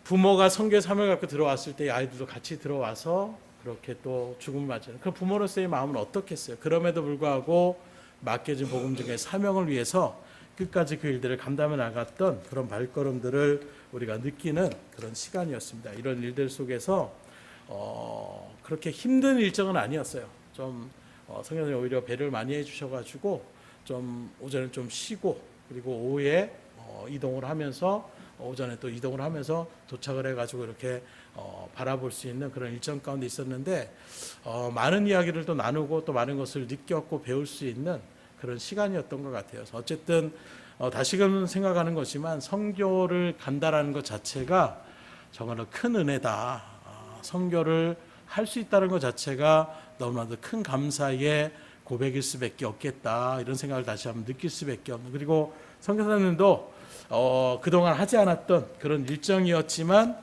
부모가 선교의 삶을 갖고 들어왔을 때 아이들도 같이 들어와서 그렇게 또 죽음을 맞이하는 그 부모로서의 마음은 어떻겠어요. 그럼에도 불구하고 맡겨진 복음 중에 사명을 위해서 끝까지 그 일들을 감당해 나갔던 그런 발걸음들을 우리가 느끼는 그런 시간이었습니다. 이런 일들 속에서 그렇게 힘든 일정은 아니었어요. 좀 성령님 오히려 배려를 많이 해주셔가지고 좀 오전에 좀 쉬고 그리고 오후에 이동을 하면서 오전에 또 이동을 하면서 도착을 해가지고 이렇게 바라볼 수 있는 그런 일정 가운데 있었는데 많은 이야기를 또 나누고 또 많은 것을 느꼈고 배울 수 있는 그런 시간이었던 것 같아요. 어쨌든 다시금 생각하는 것이지만 선교를 간다라는 것 자체가 정말로 큰 은혜다. 선교를 할 수 있다는 것 자체가 너무나도 큰 감사의 고백일 수밖에 없겠다, 이런 생각을 다시 한번 느낄 수밖에 없는, 그리고 선교사님도 그동안 하지 않았던 그런 일정이었지만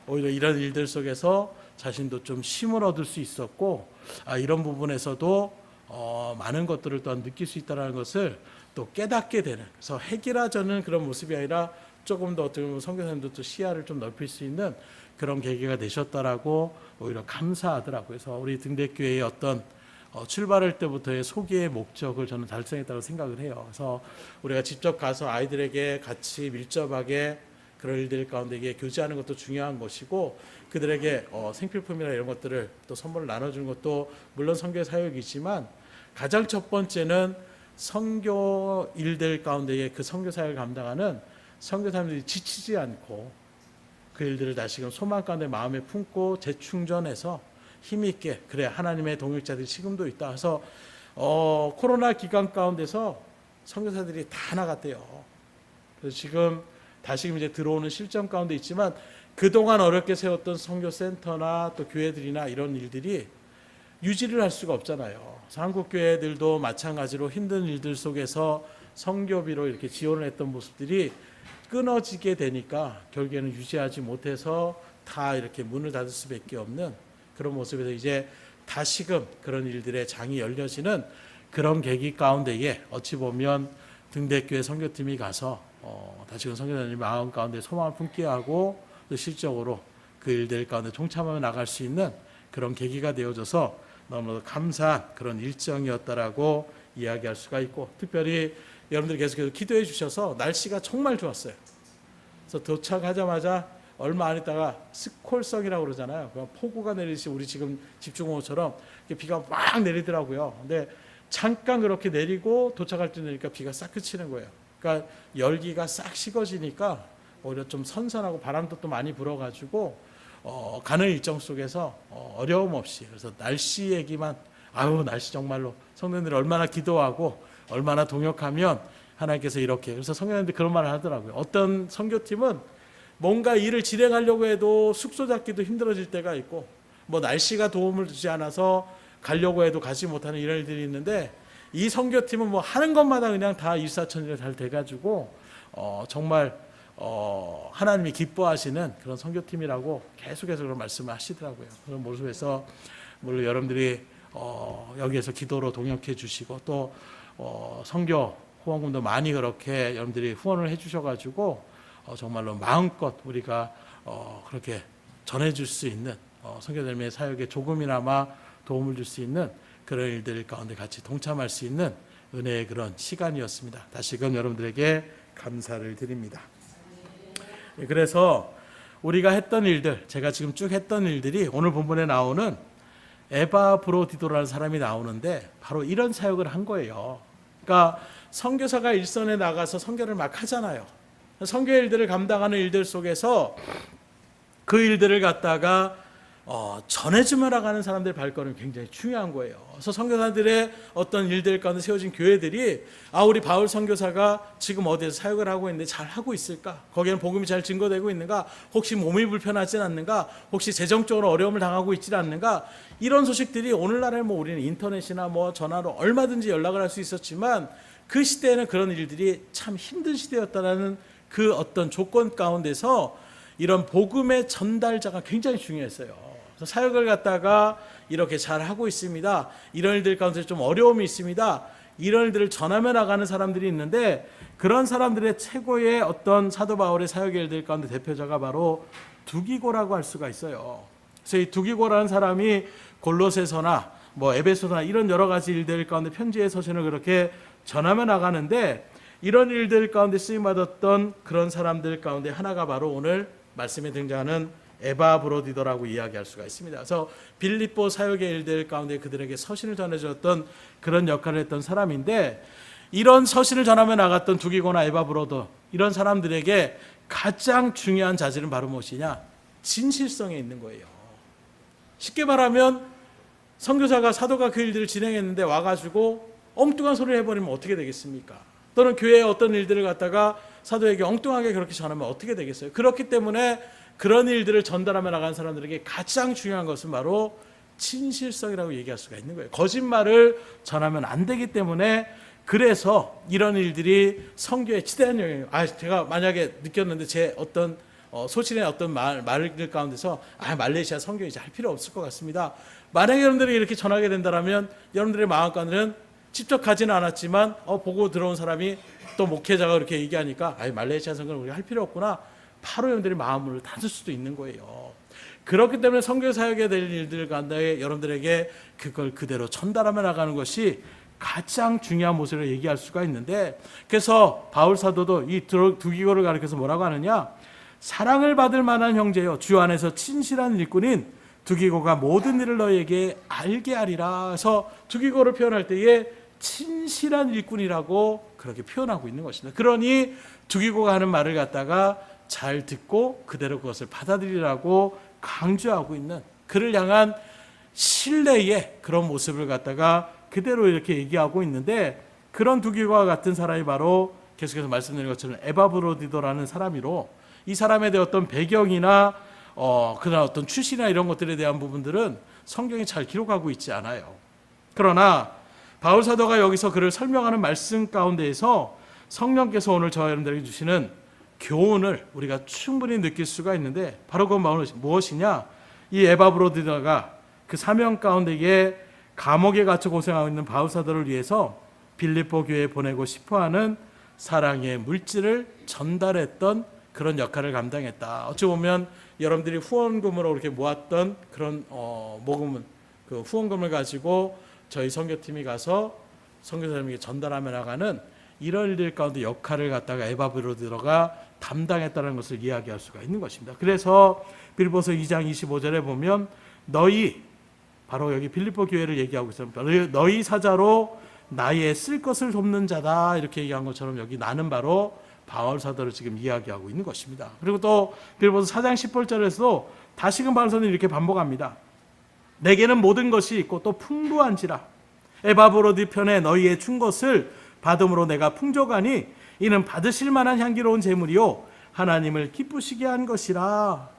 오히려 이런 일들 속에서 자신도 좀 힘을 얻을 수 있었고 이런 부분에서도 많은 것들을 또한 느낄 수 있다는 것을 또 깨닫게 되는, 그래서 해결하자는 그런 모습이 아니라 조금 더 어떻게 보면 선교사님도 시야를 좀 넓힐 수 있는 그런 계기가 되셨다라고 오히려 감사하더라고요. 그래서 우리 등대교회의 어떤 출발할 때부터의 소기의 목적을 저는 달성했다고 생각을 해요. 그래서 우리가 직접 가서 아이들에게 같이 밀접하게 그런 일들 가운데 이게 교제하는 것도 중요한 것이고, 그들에게 생필품이나 이런 것들을 또 선물을 나눠주는 것도 물론 선교의 사역이지만, 가장 첫 번째는 선교 일들 가운데에 그 선교 사역을 감당하는 선교사님들이 지치지 않고 그 일들을 다시금 소망 가운데 마음에 품고 재충전해서 힘있게, 그래 하나님의 동역자들이 지금도 있다. 그래서 코로나 기간 가운데서 선교사들이 다 나갔대요. 그래서 지금 다시금 이제 들어오는 실정 가운데 있지만, 그동안 어렵게 세웠던 선교센터나 또 교회들이나 이런 일들이 유지를 할 수가 없잖아요. 한국 교회들도 마찬가지로 힘든 일들 속에서 선교비로 이렇게 지원을 했던 모습들이 끊어지게 되니까 결국에는 유지하지 못해서 다 이렇게 문을 닫을 수밖에 없는 그런 모습에서 이제 다시금 그런 일들의 장이 열려지는 그런 계기 가운데에 어찌 보면 등대교회 선교팀이 가서 다시금 선교사님 마음 가운데 소망을 품게 하고 또 실적으로 그 일들 가운데 동참하며 나갈 수 있는 그런 계기가 되어져서 너무나도 감사한 그런 일정이었다라고 이야기할 수가 있고, 특별히 여러분들이 계속해서 기도해 주셔서 날씨가 정말 좋았어요. 그래서 도착하자마자 얼마 안 있다가 스콜성이라고 그러잖아요. 그냥 폭우가 내리듯이 우리 지금 집중호우처럼 비가 막 내리더라고요. 근데 잠깐 그렇게 내리고 도착할 때 되니까 비가 싹 그치는 거예요. 그러니까 열기가 싹 식어지니까 오히려 좀 선선하고 바람도 또 많이 불어가지고 가는 일정 속에서 어려움 없이, 그래서 날씨 얘기만, 날씨 정말로 성도님들이 얼마나 기도하고 얼마나 동역하면 하나님께서 이렇게, 그래서 성도님들이 그런 말을 하더라고요. 어떤 선교팀은 뭔가 일을 진행하려고 해도 숙소 잡기도 힘들어질 때가 있고, 뭐 날씨가 도움을 주지 않아서 가려고 해도 가지 못하는 이런 일들이 있는데, 이 선교팀은 뭐 하는 것마다 그냥 다 일사천리가 잘 돼가지고 정말 하나님이 기뻐하시는 그런 선교팀이라고 계속해서 그런 말씀을 하시더라고요. 그런 모습에서 물론 여러분들이 여기에서 기도로 동역해 주시고 또 선교 후원금도 많이 그렇게 여러분들이 후원을 해 주셔가지고 정말로 마음껏 우리가 그렇게 전해줄 수 있는 선교들의 사역에 조금이나마 도움을 줄 수 있는 그런 일들 가운데 같이 동참할 수 있는 은혜의 그런 시간이었습니다. 다시금 여러분들에게 감사를 드립니다. 그래서 우리가 했던 일들, 제가 지금 쭉 했던 일들이 오늘 본문에 나오는 에바브로디도라는 사람이 나오는데 바로 이런 사역을 한 거예요. 그러니까 선교사가 일선에 나가서 선교를 막 하잖아요. 선교 일들을 감당하는 일들 속에서 그 일들을 갖다가 전해주며 나가는 사람들의 발걸음이 굉장히 중요한 거예요. 그래서 선교사들의 어떤 일들 가운데 세워진 교회들이 우리 바울 선교사가 지금 어디에서 사역을 하고 있는데 잘 하고 있을까? 거기에는 복음이 잘 증거되고 있는가? 혹시 몸이 불편하진 않는가? 혹시 재정적으로 어려움을 당하고 있지 않는가? 이런 소식들이 오늘날에 뭐 우리는 인터넷이나 뭐 전화로 얼마든지 연락을 할 수 있었지만 그 시대에는 그런 일들이 참 힘든 시대였다라는 그 어떤 조건 가운데서 이런 복음의 전달자가 굉장히 중요했어요. 그래서 사역을 갖다가 이렇게 잘 하고 있습니다. 이런 일들 가운데 좀 어려움이 있습니다. 이런 일들을 전하며 나가는 사람들이 있는데, 그런 사람들의 최고의 어떤 사도 바울의 사역의 일들 가운데 대표자가 바로 두기고라고 할 수가 있어요. 그래서 이 두기고라는 사람이 골로새서나 뭐 에베소나 이런 여러 가지 일들 가운데 편지의 서신을 그렇게 전하며 나가는데, 이런 일들 가운데 쓰임받았던 그런 사람들 가운데 하나가 바로 오늘 말씀에 등장하는 에바브로디도라고 이야기할 수가 있습니다. 그래서 빌립보 사역의 일들 가운데 그들에게 서신을 전해줬던 그런 역할을 했던 사람인데, 이런 서신을 전하며 나갔던 두기고나 에바브로도, 이런 사람들에게 가장 중요한 자질은 바로 무엇이냐? 진실성에 있는 거예요. 쉽게 말하면 선교사가, 사도가 그 일들을 진행했는데 와가지고 엉뚱한 소리를 해버리면 어떻게 되겠습니까? 또는 교회의 어떤 일들을 갖다가 사도에게 엉뚱하게 그렇게 전하면 어떻게 되겠어요? 그렇기 때문에 그런 일들을 전달하며 나가는 사람들에게 가장 중요한 것은 바로 진실성이라고 얘기할 수가 있는 거예요. 거짓말을 전하면 안 되기 때문에, 그래서 이런 일들이 선교에 지대한 영향이에요. 제가 만약에 느꼈는데 제 어떤 소신의 어떤 말들 가운데서 말레이시아 선교 이제 할 필요 없을 것 같습니다. 만약에 여러분들이 이렇게 전하게 된다면 여러분들의 마음 가운데는 직접 가지는 않았지만 보고 들어온 사람이 또 목회자가 그렇게 얘기하니까 말레이시아 선교는 우리가 할 필요 없구나, 바로 여러분들이 마음을 닫을 수도 있는 거예요. 그렇기 때문에 선교 사역에 될 일들 가운데 여러분들에게 그걸 그대로 전달하며 나가는 것이 가장 중요한 모습을 얘기할 수가 있는데, 그래서 바울 사도도 이 두기고를 가리켜서 뭐라고 하느냐, 사랑을 받을 만한 형제요 주 안에서 친실한 일꾼인 두기고가 모든 일을 너에게 알게 하리라. 그래서 두기고를 표현할 때에 친실한 일꾼이라고 그렇게 표현하고 있는 것입니다. 그러니 두기고가 하는 말을 갖다가 잘 듣고 그대로 그것을 받아들이라고 강조하고 있는, 그를 향한 신뢰의 그런 모습을 갖다가 그대로 이렇게 얘기하고 있는데, 그런 두기고와 같은 사람이 바로 계속해서 말씀드린 것처럼 에바브로디도라는 사람이로, 이 사람에 대한 어떤 배경이나 그런 어떤 출신이나 이런 것들에 대한 부분들은 성경이 잘 기록하고 있지 않아요. 그러나 바울 사도가 여기서 그를 설명하는 말씀 가운데에서 성령께서 오늘 저와 여러분들에게 주시는 교훈을 우리가 충분히 느낄 수가 있는데, 바로 그건 무엇이냐, 이 에바브로디도가 그 사명 가운데에 감옥에 갇혀 고생하고 있는 바울 사도를 위해서 빌립보 교회에 보내고 싶어하는 사랑의 물질을 전달했던 그런 역할을 감당했다. 어찌 보면 여러분들이 후원금으로 이렇게 모았던 그런 모금은, 그 후원금을 가지고 저희 선교팀이 가서 선교사님에게 전달하며 나가는 이런 일들 가운데 역할을 갖다가 에바브로디도가 담당했다는 것을 이야기할 수가 있는 것입니다. 그래서 빌립보서 2장 25절에 보면 너희, 바로 여기 빌립보 교회를 얘기하고 있습니다. 너희 사자로 나의 쓸 것을 돕는 자다, 이렇게 얘기한 것처럼 여기 나는 바로 바울 사도를 지금 이야기하고 있는 것입니다. 그리고 또 빌립보서 4장 18절에서도 다시금 바울 사도는 이렇게 반복합니다. 내게는 모든 것이 있고 또 풍부한지라 에바브로디 편에 너희의 준 것을 받음으로 내가 풍족하니 이는 받으실 만한 향기로운 제물이요 하나님을 기쁘시게 한 것이라.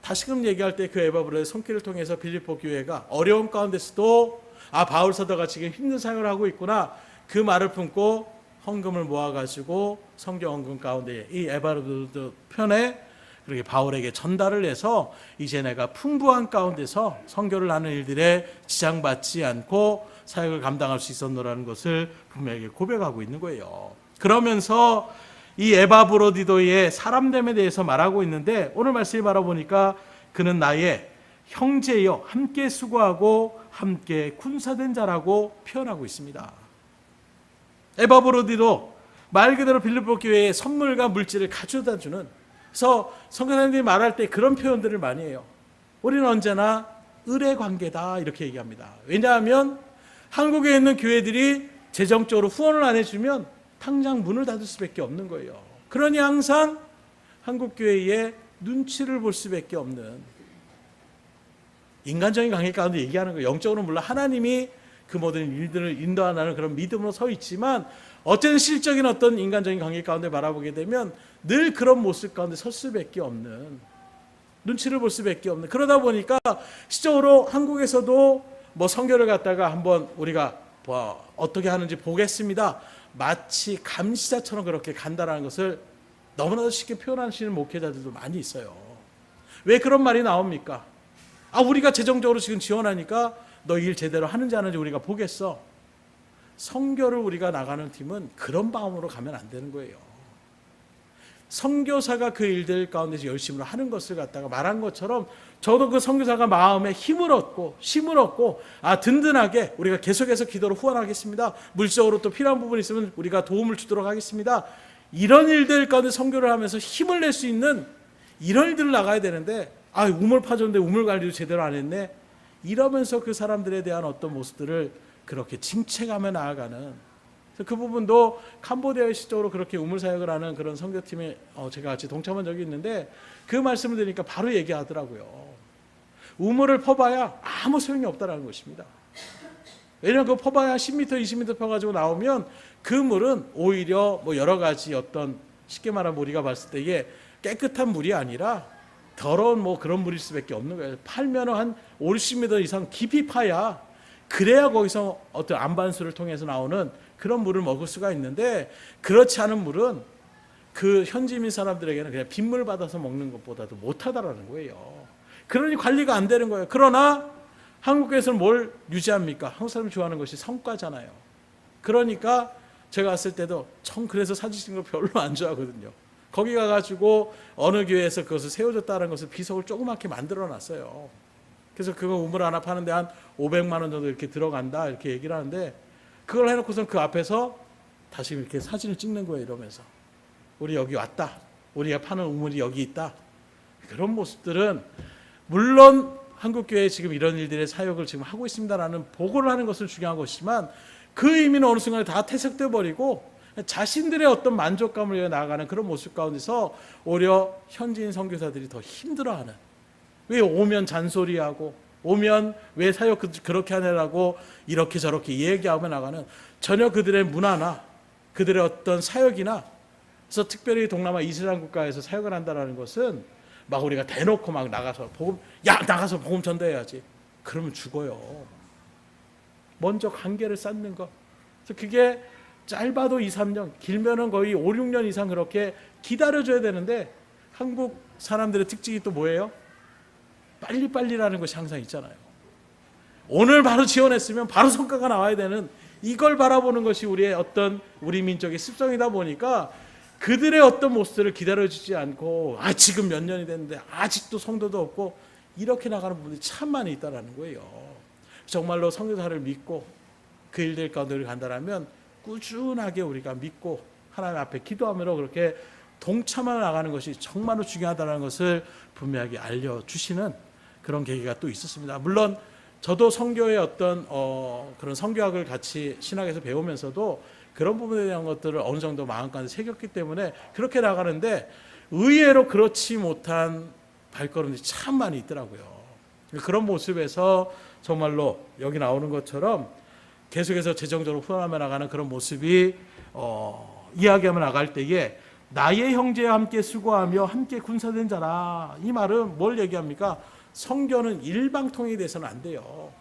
다시금 얘기할 때 그 에바브로의 손길을 통해서 빌립보 교회가 어려운 가운데서도 바울 사도가 지금 힘든 사역을 하고 있구나, 그 말을 품고 헌금을 모아가지고 성경 헌금 가운데 이 에바브로드 편에 그렇게 바울에게 전달을 해서 이제 내가 풍부한 가운데서 선교를 하는 일들에 지장받지 않고 사역을 감당할 수 있었노라는 것을 분명히 고백하고 있는 거예요. 그러면서 이 에바브로디도의 사람됨에 대해서 말하고 있는데, 오늘 말씀을 바라보니까 그는 나의 형제여 함께 수고하고 함께 군사된 자라고 표현하고 있습니다. 에바브로디도 말 그대로 빌립보 교회에 선물과 물질을 가져다 주는, 그래서 선교사님들이 말할 때 그런 표현들을 많이 해요. 우리는 언제나 의뢰 관계다, 이렇게 얘기합니다. 왜냐하면 한국에 있는 교회들이 재정적으로 후원을 안 해주면 당장 문을 닫을 수밖에 없는 거예요. 그러니 항상 한국 교회의 눈치를 볼 수밖에 없는, 인간적인 관계 가운데 얘기하는 거예요. 영적으로 물론 하나님이 그 모든 일들을 인도하는 그런 믿음으로 서 있지만, 어쨌든 실적인 어떤 인간적인 관계 가운데 바라보게 되면 늘 그런 모습 가운데 설 수밖에 없는, 눈치를 볼 수밖에 없는, 그러다 보니까 시적으로 한국에서도 뭐 선교를 갖다가 한번 우리가 어떻게 하는지 보겠습니다, 마치 감시자처럼 그렇게 간다라는 것을 너무나도 쉽게 표현하시는 목회자들도 많이 있어요. 왜 그런 말이 나옵니까? 우리가 재정적으로 지금 지원하니까 너 일 제대로 하는지 안 하는지 우리가 보겠어. 선교를 우리가 나가는 팀은 그런 마음으로 가면 안 되는 거예요. 선교사가 그 일들 가운데서 열심히 하는 것을 갖다가 말한 것처럼, 저도 그 선교사가 마음에 힘을 얻고 든든하게 우리가 계속해서 기도로 후원하겠습니다, 물질적으로 또 필요한 부분이 있으면 우리가 도움을 주도록 하겠습니다, 이런 일들 가운데 선교를 하면서 힘을 낼 수 있는 이런 일들을 나가야 되는데, 우물 파줬는데 우물 관리도 제대로 안 했네, 이러면서 그 사람들에 대한 어떤 모습들을 그렇게 징책하며 나아가는, 그 부분도 캄보디아의 시적으로 그렇게 우물 사역을 하는 그런 선교팀에 제가 같이 동참한 적이 있는데, 그 말씀을 드리니까 바로 얘기하더라고요. 우물을 퍼봐야 아무 소용이 없다는 것입니다. 왜냐하면 그 퍼봐야 10m, 20m 퍼가지고 나오면 그 물은 오히려 뭐 여러 가지 어떤, 쉽게 말하면 우리가 봤을 때에 깨끗한 물이 아니라 더러운 뭐 그런 물일 수밖에 없는 거예요. 팔면 한 50m 이상 깊이 파야, 그래야 거기서 어떤 안반수를 통해서 나오는 그런 물을 먹을 수가 있는데, 그렇지 않은 물은 그 현지민 사람들에게는 그냥 빗물 받아서 먹는 것보다도 못하다라는 거예요. 그러니 관리가 안 되는 거예요. 그러나 한국에서는 뭘 유지합니까? 한국 사람이 좋아하는 것이 성과잖아요. 그러니까 제가 왔을 때도 그래서 사진 찍는 걸 별로 안 좋아하거든요. 거기 가가지고 어느 교회에서 그것을 세워줬다는 것을 비석을 조그맣게 만들어놨어요. 그래서 그거 우물 하나 파는데 한 500만 원 정도 이렇게 들어간다 이렇게 얘기를 하는데, 그걸 해놓고선 그 앞에서 다시 이렇게 사진을 찍는 거예요. 이러면서 우리 여기 왔다, 우리가 파는 우물이 여기 있다. 그런 모습들은 물론 한국교회에 지금 이런 일들의 사역을 지금 하고 있습니다라는 보고를 하는 것은 중요한 것이지만, 그 의미는 어느 순간에 다 퇴색돼 버리고 자신들의 어떤 만족감을 위해 나아가는 그런 모습 가운데서 오히려 현지인 선교사들이 더 힘들어하는, 왜 오면 잔소리하고 오면 왜 사역 그렇게 하느라고 이렇게 저렇게 얘기하며 나가는, 전혀 그들의 문화나 그들의 어떤 사역이나, 그래서 특별히 동남아 이슬람 국가에서 사역을 한다는 것은 막 우리가 대놓고 막 나가서 나가서 복음 전도해야지. 그러면 죽어요. 먼저 관계를 쌓는 것. 그래서 그게 짧아도 2, 3년, 길면은 거의 5, 6년 이상 그렇게 기다려줘야 되는데, 한국 사람들의 특징이 또 뭐예요? 빨리빨리라는 것이 항상 있잖아요. 오늘 바로 지원했으면 바로 성과가 나와야 되는, 이걸 바라보는 것이 우리 민족의 습성이다 보니까 그들의 어떤 모습들을 기다려주지 않고, 지금 몇 년이 됐는데 아직도 성도도 없고, 이렇게 나가는 분들이 참 많이 있다는 거예요. 정말로 선교사를 믿고 그 일들 가운데 간다면 꾸준하게 우리가 믿고 하나님 앞에 기도하며 그렇게 동참하며 나가는 것이 정말로 중요하다는 것을 분명하게 알려주시는 그런 계기가 또 있었습니다. 물론 저도 선교의 어떤 그런 선교학을 같이 신학에서 배우면서도 그런 부분에 대한 것들을 어느 정도 마음가짐에 새겼기 때문에 그렇게 나가는데, 의외로 그렇지 못한 발걸음들이 참 많이 있더라고요. 그런 모습에서 정말로 여기 나오는 것처럼 계속해서 재정적으로 후원하며 나가는 그런 모습이 이야기하며 나갈 때에, 나의 형제와 함께 수고하며 함께 군사된 자라. 이 말은 뭘 얘기합니까? 선교는 일방통행이 돼서는 안 돼요.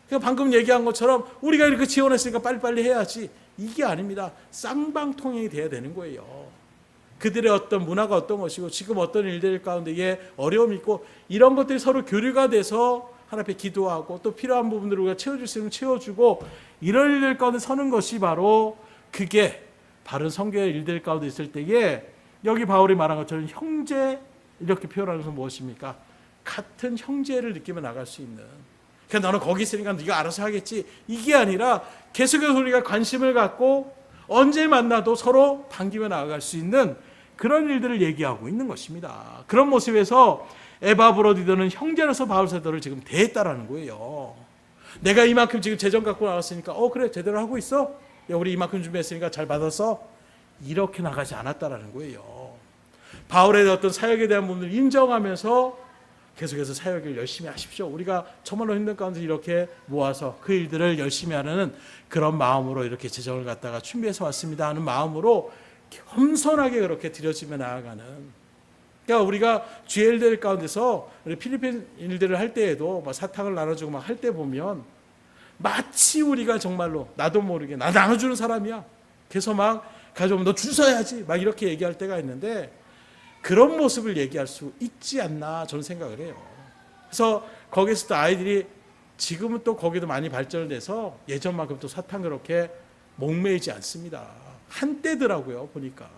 그러니까 방금 얘기한 것처럼 우리가 이렇게 지원했으니까 빨리빨리 해야지, 이게 아닙니다. 쌍방통행이 돼야 되는 거예요. 그들의 어떤 문화가 어떤 것이고 지금 어떤 일들 가운데에 어려움이 있고, 이런 것들이 서로 교류가 돼서 하나님 앞에 기도하고 또 필요한 부분들을 우리가 채워줄 수 있으면 채워주고, 이런 일들 가운데 서는 것이 바로 그게 바른 선교의 일들 가운데 있을 때에, 여기 바울이 말한 것처럼 형제 이렇게 표현하는 것은 무엇입니까? 같은 형제를 느끼며 나갈 수 있는, 그냥 너는 거기 있으니까 네가 알아서 하겠지, 이게 아니라 계속해서 우리가 관심을 갖고 언제 만나도 서로 반기며 나아갈 수 있는 그런 일들을 얘기하고 있는 것입니다. 그런 모습에서 에바브로디도는 형제로서 바울 사도를 지금 대했다라는 거예요. 내가 이만큼 지금 재정 갖고 나왔으니까 그래 제대로 하고 있어, 우리 이만큼 준비했으니까 잘 받았어, 이렇게 나가지 않았다라는 거예요. 바울의 어떤 사역에 대한 부분을 인정하면서 계속해서 사역을 열심히 하십시오. 우리가 정말로 힘든 가운데 이렇게 모아서 그 일들을 열심히 하는 그런 마음으로 이렇게 재정을 갖다가 준비해서 왔습니다 하는 마음으로 겸손하게 그렇게 드려지며 나아가는, 그러니까 우리가 주의 일들 가운데서 우리 필리핀 일들을 할 때에도 막 사탕을 나눠주고 막 할 때 보면 마치 우리가 정말로 나도 모르게 나 나눠주는 사람이야, 그래서 막 가져오면 너 줄 서야지 막 이렇게 얘기할 때가 있는데, 그런 모습을 얘기할 수 있지 않나 저는 생각을 해요. 그래서 거기서 또 아이들이 지금은 또 거기도 많이 발전돼서 예전만큼 또 사탕 그렇게 목매이지 않습니다. 한때더라고요 보니까.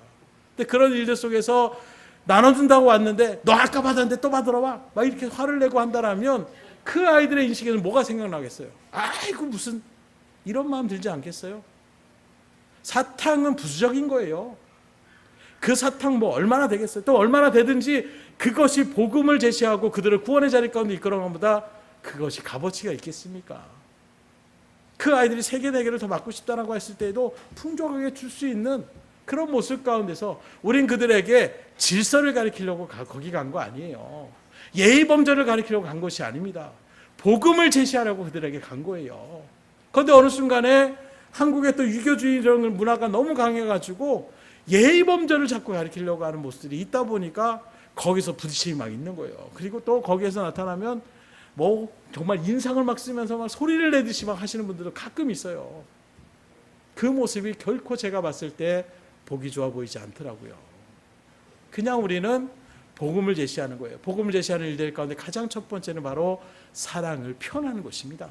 근데 그런 일들 속에서 나눠준다고 왔는데 너 아까 받았는데 또 받으러 와 막 이렇게 화를 내고 한다라면, 그 아이들의 인식에는 뭐가 생각나겠어요? 아이고 무슨, 이런 마음 들지 않겠어요? 사탕은 부수적인 거예요. 그 사탕 뭐 얼마나 되겠어요? 또 얼마나 되든지 그것이 복음을 제시하고 그들을 구원의 자리 가운데 이끌어가는 것보다 그것이 값어치가 있겠습니까? 그 아이들이 3개, 4개를 더 받고 싶다라고 했을 때에도 풍족하게 줄 수 있는 그런 모습 가운데서 우린 그들에게 질서를 가르치려고 거기 간 거 아니에요. 예의 범절을 가르치려고 간 것이 아닙니다. 복음을 제시하려고 그들에게 간 거예요. 그런데 어느 순간에 한국의 또 유교주의 이런 문화가 너무 강해가지고 예의 범절을 자꾸 가르치려고 하는 모습들이 있다 보니까 거기서 부딪힘이 막 있는 거예요. 그리고 또 거기에서 나타나면 뭐 정말 인상을 막 쓰면서 막 소리를 내듯이 막 하시는 분들도 가끔 있어요. 그 모습이 결코 제가 봤을 때 보기 좋아 보이지 않더라고요. 그냥 우리는 복음을 제시하는 거예요. 복음을 제시하는 일들 가운데 가장 첫 번째는 바로 사랑을 표현하는 것입니다.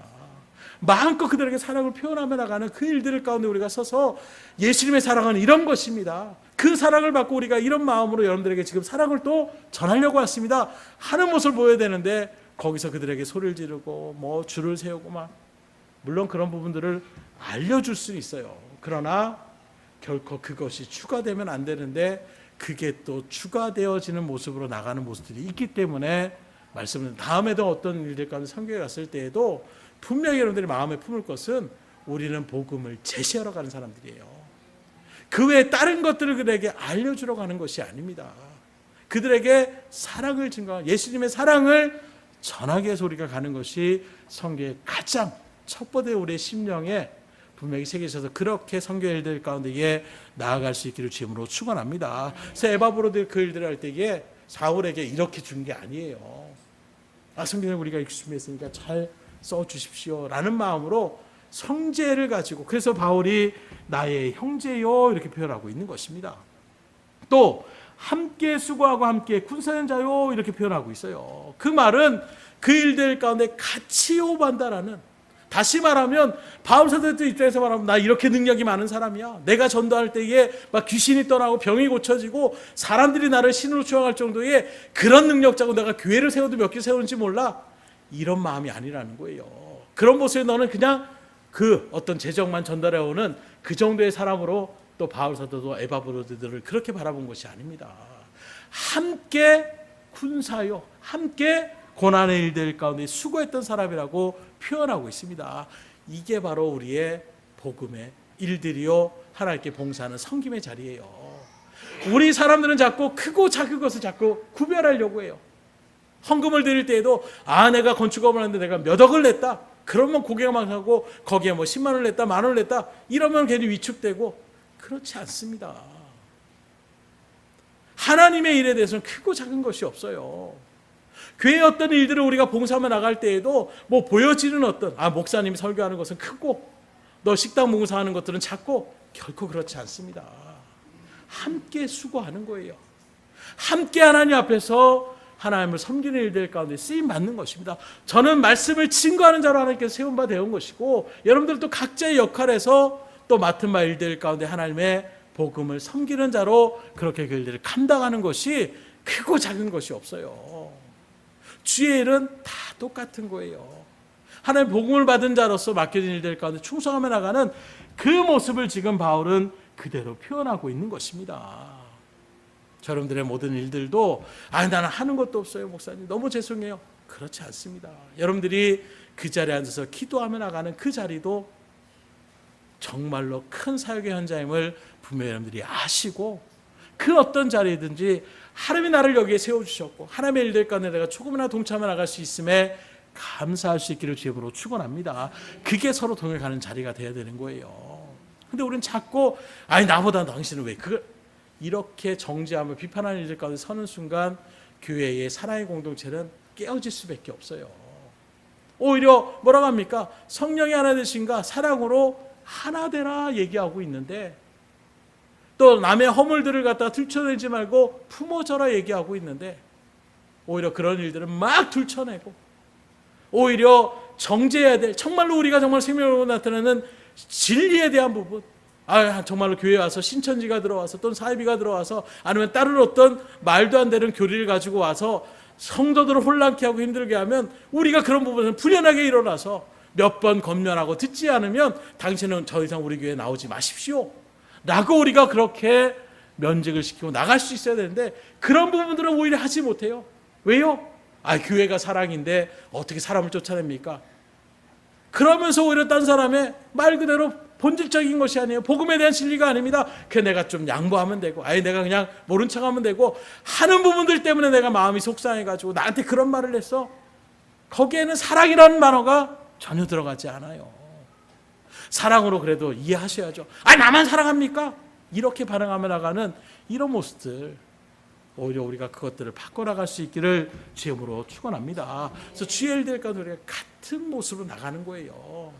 마음껏 그들에게 사랑을 표현하며 나가는 그 일들 가운데 우리가 서서 예수님의 사랑은 이런 것입니다. 그 사랑을 받고 우리가 이런 마음으로 여러분들에게 지금 사랑을 또 전하려고 왔습니다 하는 모습을 보여야 되는데, 거기서 그들에게 소리를 지르고 뭐 줄을 세우고 막, 물론 그런 부분들을 알려줄 수 있어요. 그러나 결코 그것이 추가되면 안 되는데, 그게 또 추가되어지는 모습으로 나가는 모습들이 있기 때문에, 말씀은 다음에도 어떤 일들 가운데 선교에 갔을 때에도 분명히 여러분들이 마음에 품을 것은, 우리는 복음을 제시하러 가는 사람들이에요. 그 외에 다른 것들을 그들에게 알려주러 가는 것이 아닙니다. 그들에게 사랑을 증거하는, 예수님의 사랑을 전하기 위해서 우리가 가는 것이 선교의 가장 첫 번째 우리의 심령에 분명히 새기셔서 그렇게 선교 일들 가운데에 나아갈 수 있기를 주님으로 축원합니다. 그래서 에바브로들 그 일들을 할 때에 사울에게 이렇게 준 게 아니에요. 성경을 우리가 읽을 준비했으니까 잘 써주십시오 라는 마음으로 성제를 가지고, 그래서 바울이 나의 형제요 이렇게 표현하고 있는 것입니다. 또 함께 수고하고 함께 군사된 자요 이렇게 표현하고 있어요. 그 말은 그 일들 가운데 같이 호흡한다라는, 다시 말하면 바울 사도 입장에서 말하면 나 이렇게 능력이 많은 사람이야. 내가 전도할 때에 막 귀신이 떠나고 병이 고쳐지고 사람들이 나를 신으로 추앙할 정도의 그런 능력자고, 내가 교회를 세워도 몇 개 세우는지 몰라. 이런 마음이 아니라는 거예요. 그런 모습에 너는 그냥 그 어떤 재정만 전달해오는 그 정도의 사람으로 또 바울 사도도 에바브로들을 그렇게 바라본 것이 아닙니다. 함께 군사요, 함께 고난의 일들 가운데 수고했던 사람이라고 표현하고 있습니다. 이게 바로 우리의 복음의 일들이요, 하나님께 봉사하는 섬김의 자리예요. 우리 사람들은 자꾸 크고 작은 것을 자꾸 구별하려고 해요. 헌금을 드릴 때에도 내가 건축업을 하는데 내가 몇 억을 냈다, 그러면 고개가 망하고 거기에 뭐 10만 원을 냈다, 만 원을 냈다 이러면 괜히 위축되고, 그렇지 않습니다. 하나님의 일에 대해서는 크고 작은 것이 없어요. 교회의 어떤 일들을 우리가 봉사하며 나갈 때에도 뭐 보여지는 어떤, 목사님이 설교하는 것은 크고 너 식당 봉사하는 것들은 작고, 결코 그렇지 않습니다. 함께 수고하는 거예요. 함께 하나님 앞에서 하나님을 섬기는 일들 가운데 쓰임 받는 것입니다. 저는 말씀을 증거하는 자로 하나님께서 세운 바 되온 것이고, 여러분들도 각자의 역할에서 또 맡은 바 일들 가운데 하나님의 복음을 섬기는 자로 그렇게 그 일들을 감당하는 것이 크고 작은 것이 없어요. 주의 일은 다 똑같은 거예요. 하나님 복음을 받은 자로서 맡겨진 일들 가운데 충성하며 나가는 그 모습을 지금 바울은 그대로 표현하고 있는 것입니다. 여러분들의 모든 일들도 나는 하는 것도 없어요 목사님, 너무 죄송해요, 그렇지 않습니다. 여러분들이 그 자리에 앉아서 기도하며 나가는 그 자리도 정말로 큰 사역의 현장임을 분명히 여러분들이 아시고, 그 어떤 자리든지 하나님이 나를 여기에 세워주셨고 하나님의 일들 가운데 내가 조금이나 동참해 나갈 수 있음에 감사할 수 있기를 주님으로 축원합니다. 그게 서로 동행하는 자리가 되어야 되는 거예요. 근데 우리는 자꾸 나보다 당신은 왜 그걸 이렇게 정죄하며 비판하는 일들 가운데 서는 순간 교회의 사랑의 공동체는 깨어질 수밖에 없어요. 오히려 뭐라고 합니까? 성령이 하나 되신가 사랑으로 하나 되라 얘기하고 있는데, 또 남의 허물들을 갖다가 들춰내지 말고 품어져라 얘기하고 있는데, 오히려 그런 일들은 막 들춰내고, 오히려 정죄해야 될, 정말로 우리가 정말 생명으로 나타나는 진리에 대한 부분, 정말로 교회에 와서 신천지가 들어와서 또는 사이비가 들어와서 아니면 다른 어떤 말도 안 되는 교리를 가지고 와서 성도들을 혼란케 하고 힘들게 하면, 우리가 그런 부분에서 불연하게 일어나서 몇 번 권면하고 듣지 않으면 당신은 더 이상 우리 교회에 나오지 마십시오 라고 우리가 그렇게 면직을 시키고 나갈 수 있어야 되는데, 그런 부분들은 오히려 하지 못해요. 왜요? 교회가 사랑인데 어떻게 사람을 쫓아냅니까? 그러면서 오히려 딴 사람의 말 그대로 본질적인 것이 아니에요. 복음에 대한 진리가 아닙니다. 내가 좀 양보하면 되고, 내가 그냥 모른 척하면 되고 하는 부분들 때문에 내가 마음이 속상해가지고 나한테 그런 말을 했어. 거기에는 사랑이라는 단어가 전혀 들어가지 않아요. 사랑으로 그래도 이해하셔야죠. 나만 사랑합니까? 이렇게 반응하며 나가는 이런 모습들, 오히려 우리가 그것들을 바꿔나갈 수 있기를 주님으로 축원합니다. 그래서 주의 일들과 우리가 같은 모습으로 나가는 거예요.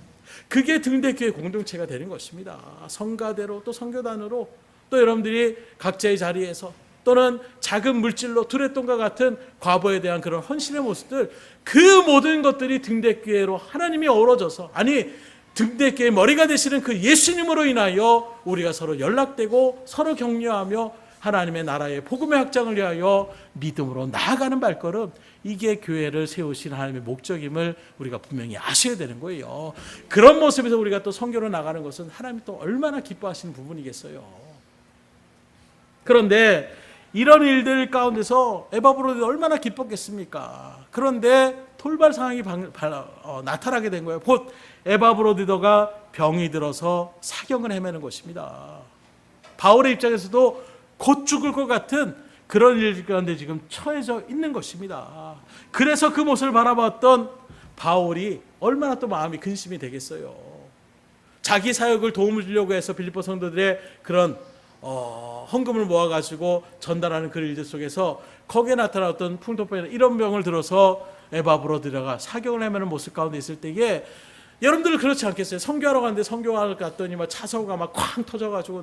그게 등대교회 공동체가 되는 것입니다. 성가대로 또 성교단으로 또 여러분들이 각자의 자리에서 또는 작은 물질로 두레돈과 같은 과부에 대한 그런 헌신의 모습들, 그 모든 것들이 등대교회로 하나님이 어우러져서, 아니 등대교회의 머리가 되시는 그 예수님으로 인하여 우리가 서로 연락되고 서로 격려하며 하나님의 나라의 복음의 확장을 위하여 믿음으로 나아가는 발걸음, 이게 교회를 세우신 하나님의 목적임을 우리가 분명히 아셔야 되는 거예요. 그런 모습에서 우리가 또 선교로 나가는 것은 하나님이 또 얼마나 기뻐하시는 부분이겠어요. 그런데 이런 일들 가운데서 에바브로디가 얼마나 기뻤겠습니까? 그런데 돌발 상황이 나타나게 된 거예요. 곧 에바브로디더가 병이 들어서 사경을 헤매는 것입니다. 바울의 입장에서도 곧 죽을 것 같은 그런 일 가운데 지금 처해져 있는 것입니다. 그래서 그 모습을 바라봤던 바울이 얼마나 또 마음이 근심이 되겠어요. 자기 사역을 도움을 주려고 해서 빌립보 성도들의 그런 헌금을 모아가지고 전달하는 그 일들 속에서 거기에 나타났던 풍토병이나 이런 병을 들어서 에바브로디더가 사경을 헤매는 모습 가운데 있을 때에, 여러분들은 그렇지 않겠어요? 선교하러 갔는데 선교하러 갔더니 막 차서가 막 쾅 터져가지고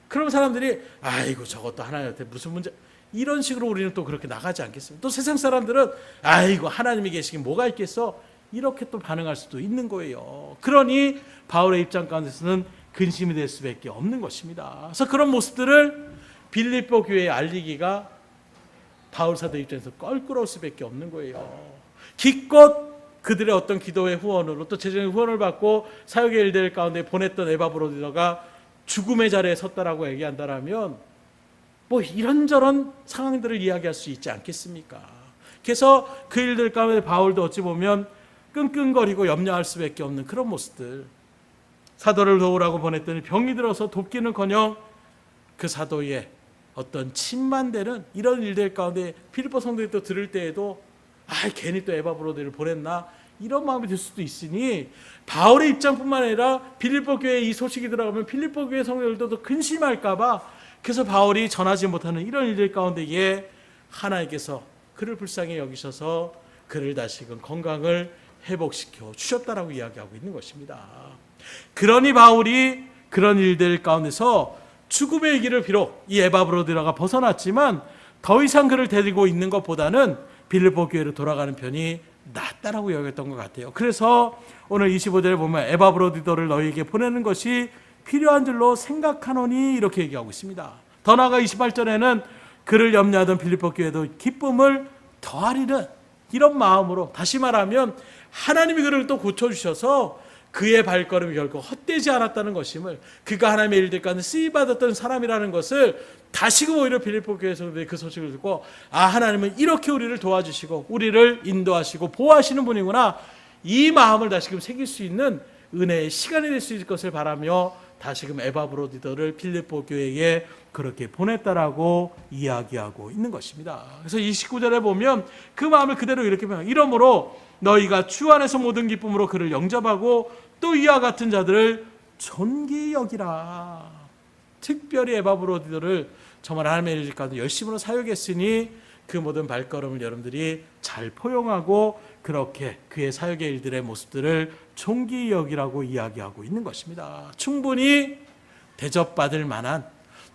그러면 사람들이 아이고 저것도 하나님한테 무슨 문제, 이런 식으로 우리는 또 그렇게 나가지 않겠습니까? 또 세상 사람들은 아이고 하나님이 계시긴 뭐가 있겠어, 이렇게 또 반응할 수도 있는 거예요. 그러니 바울의 입장 가운데서는 근심이 될 수밖에 없는 것입니다. 그래서 그런 모습들을 빌립보 교회에 알리기가 바울 사도 입장에서 껄끄러울 수밖에 없는 거예요. 기껏 그들의 어떤 기도의 후원으로 또 재정의 후원을 받고 사역의 일들 가운데 보냈던 에바브로디더가 죽음의 자리에 섰다라고 얘기한다라면 뭐 이런저런 상황들을 이야기할 수 있지 않겠습니까? 그래서 그 일들 가운데 바울도 어찌 보면 끙끙거리고 염려할 수밖에 없는 그런 모습들. 사도를 도우라고 보냈더니 병이 들어서 돕기는커녕 그 사도의 어떤 침만되는 이런 일들 가운데 필리포 성도들이 또 들을 때에도 괜히 또 에바브로디를 보냈나, 이런 마음이 들 수도 있으니 바울의 입장뿐만 아니라 빌립보 교회에 이 소식이 들어가면 빌립보 교회 성도들도 근심할까 봐, 그래서 바울이 전하지 못하는 이런 일들 가운데에 하나님께서 그를 불쌍히 여기셔서 그를 다시금 건강을 회복시켜 주셨다라고 이야기하고 있는 것입니다. 그러니 바울이 그런 일들 가운데서 죽음의 길을 비록 이 에바브로디더가 벗어났지만 더 이상 그를 데리고 있는 것보다는 빌립보 교회로 돌아가는 편이 낫다라고 여겼던 것 같아요. 그래서 오늘 25절에 보면 에바브로디더를 너희에게 보내는 것이 필요한 줄로 생각하노니, 이렇게 얘기하고 있습니다. 더 나아가 28절에는 그를 염려하던 빌립보 교회도 기쁨을 더하리는 이런 마음으로, 다시 말하면 하나님이 그를 또 고쳐주셔서 그의 발걸음이 결코 헛되지 않았다는 것임을, 그가 하나님의 일들 가운데 쓰임받았던 사람이라는 것을 다시금 오히려 빌립보 교회에서 그 소식을 듣고, 하나님은 이렇게 우리를 도와주시고 우리를 인도하시고 보호하시는 분이구나, 이 마음을 다시금 새길 수 있는 은혜의 시간이 될 수 있을 것을 바라며 다시금 에바브로디더를 빌립보 교회에 그렇게 보냈다라고 이야기하고 있는 것입니다. 그래서 29절에 보면 그 마음을 그대로 이렇게 표현해요. 이러므로 너희가 주 안에서 모든 기쁨으로 그를 영접하고 또 이와 같은 자들을 존귀히 여기라. 특별히 에바브로디더를 정말 하나님의 일 가운데 열심으로 사역했으니 그 모든 발걸음을 여러분들이 잘 포용하고 그렇게 그의 사역의 일들의 모습들을 존귀히 여기라고 이야기하고 있는 것입니다. 충분히 대접받을 만한,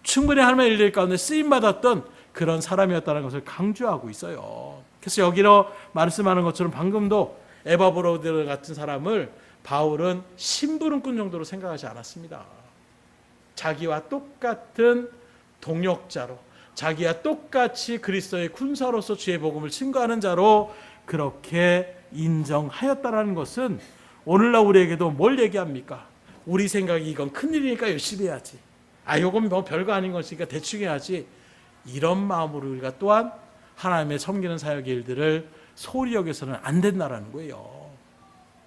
충분히 하나님의 일들 가운데 쓰임받았던 그런 사람이었다는 것을 강조하고 있어요. 그래서 여기로 말씀하는 것처럼 방금도 에바브로디더 같은 사람을 바울은 심부름꾼 정도로 생각하지 않았습니다. 자기와 똑같은 동역자로, 자기와 똑같이 그리스도의 군사로서 주의 복음을 증거하는 자로 그렇게 인정하였다라는 것은 오늘날 우리에게도 뭘 얘기합니까? 우리 생각이 이건 큰일이니까 열심히 해야지, 이건 뭐 별거 아닌 것이니까 대충 해야지, 이런 마음으로 우리가 또한 하나님의 섬기는 사역의 일들을 소홀히 여겨서는 안 된다라는 거예요.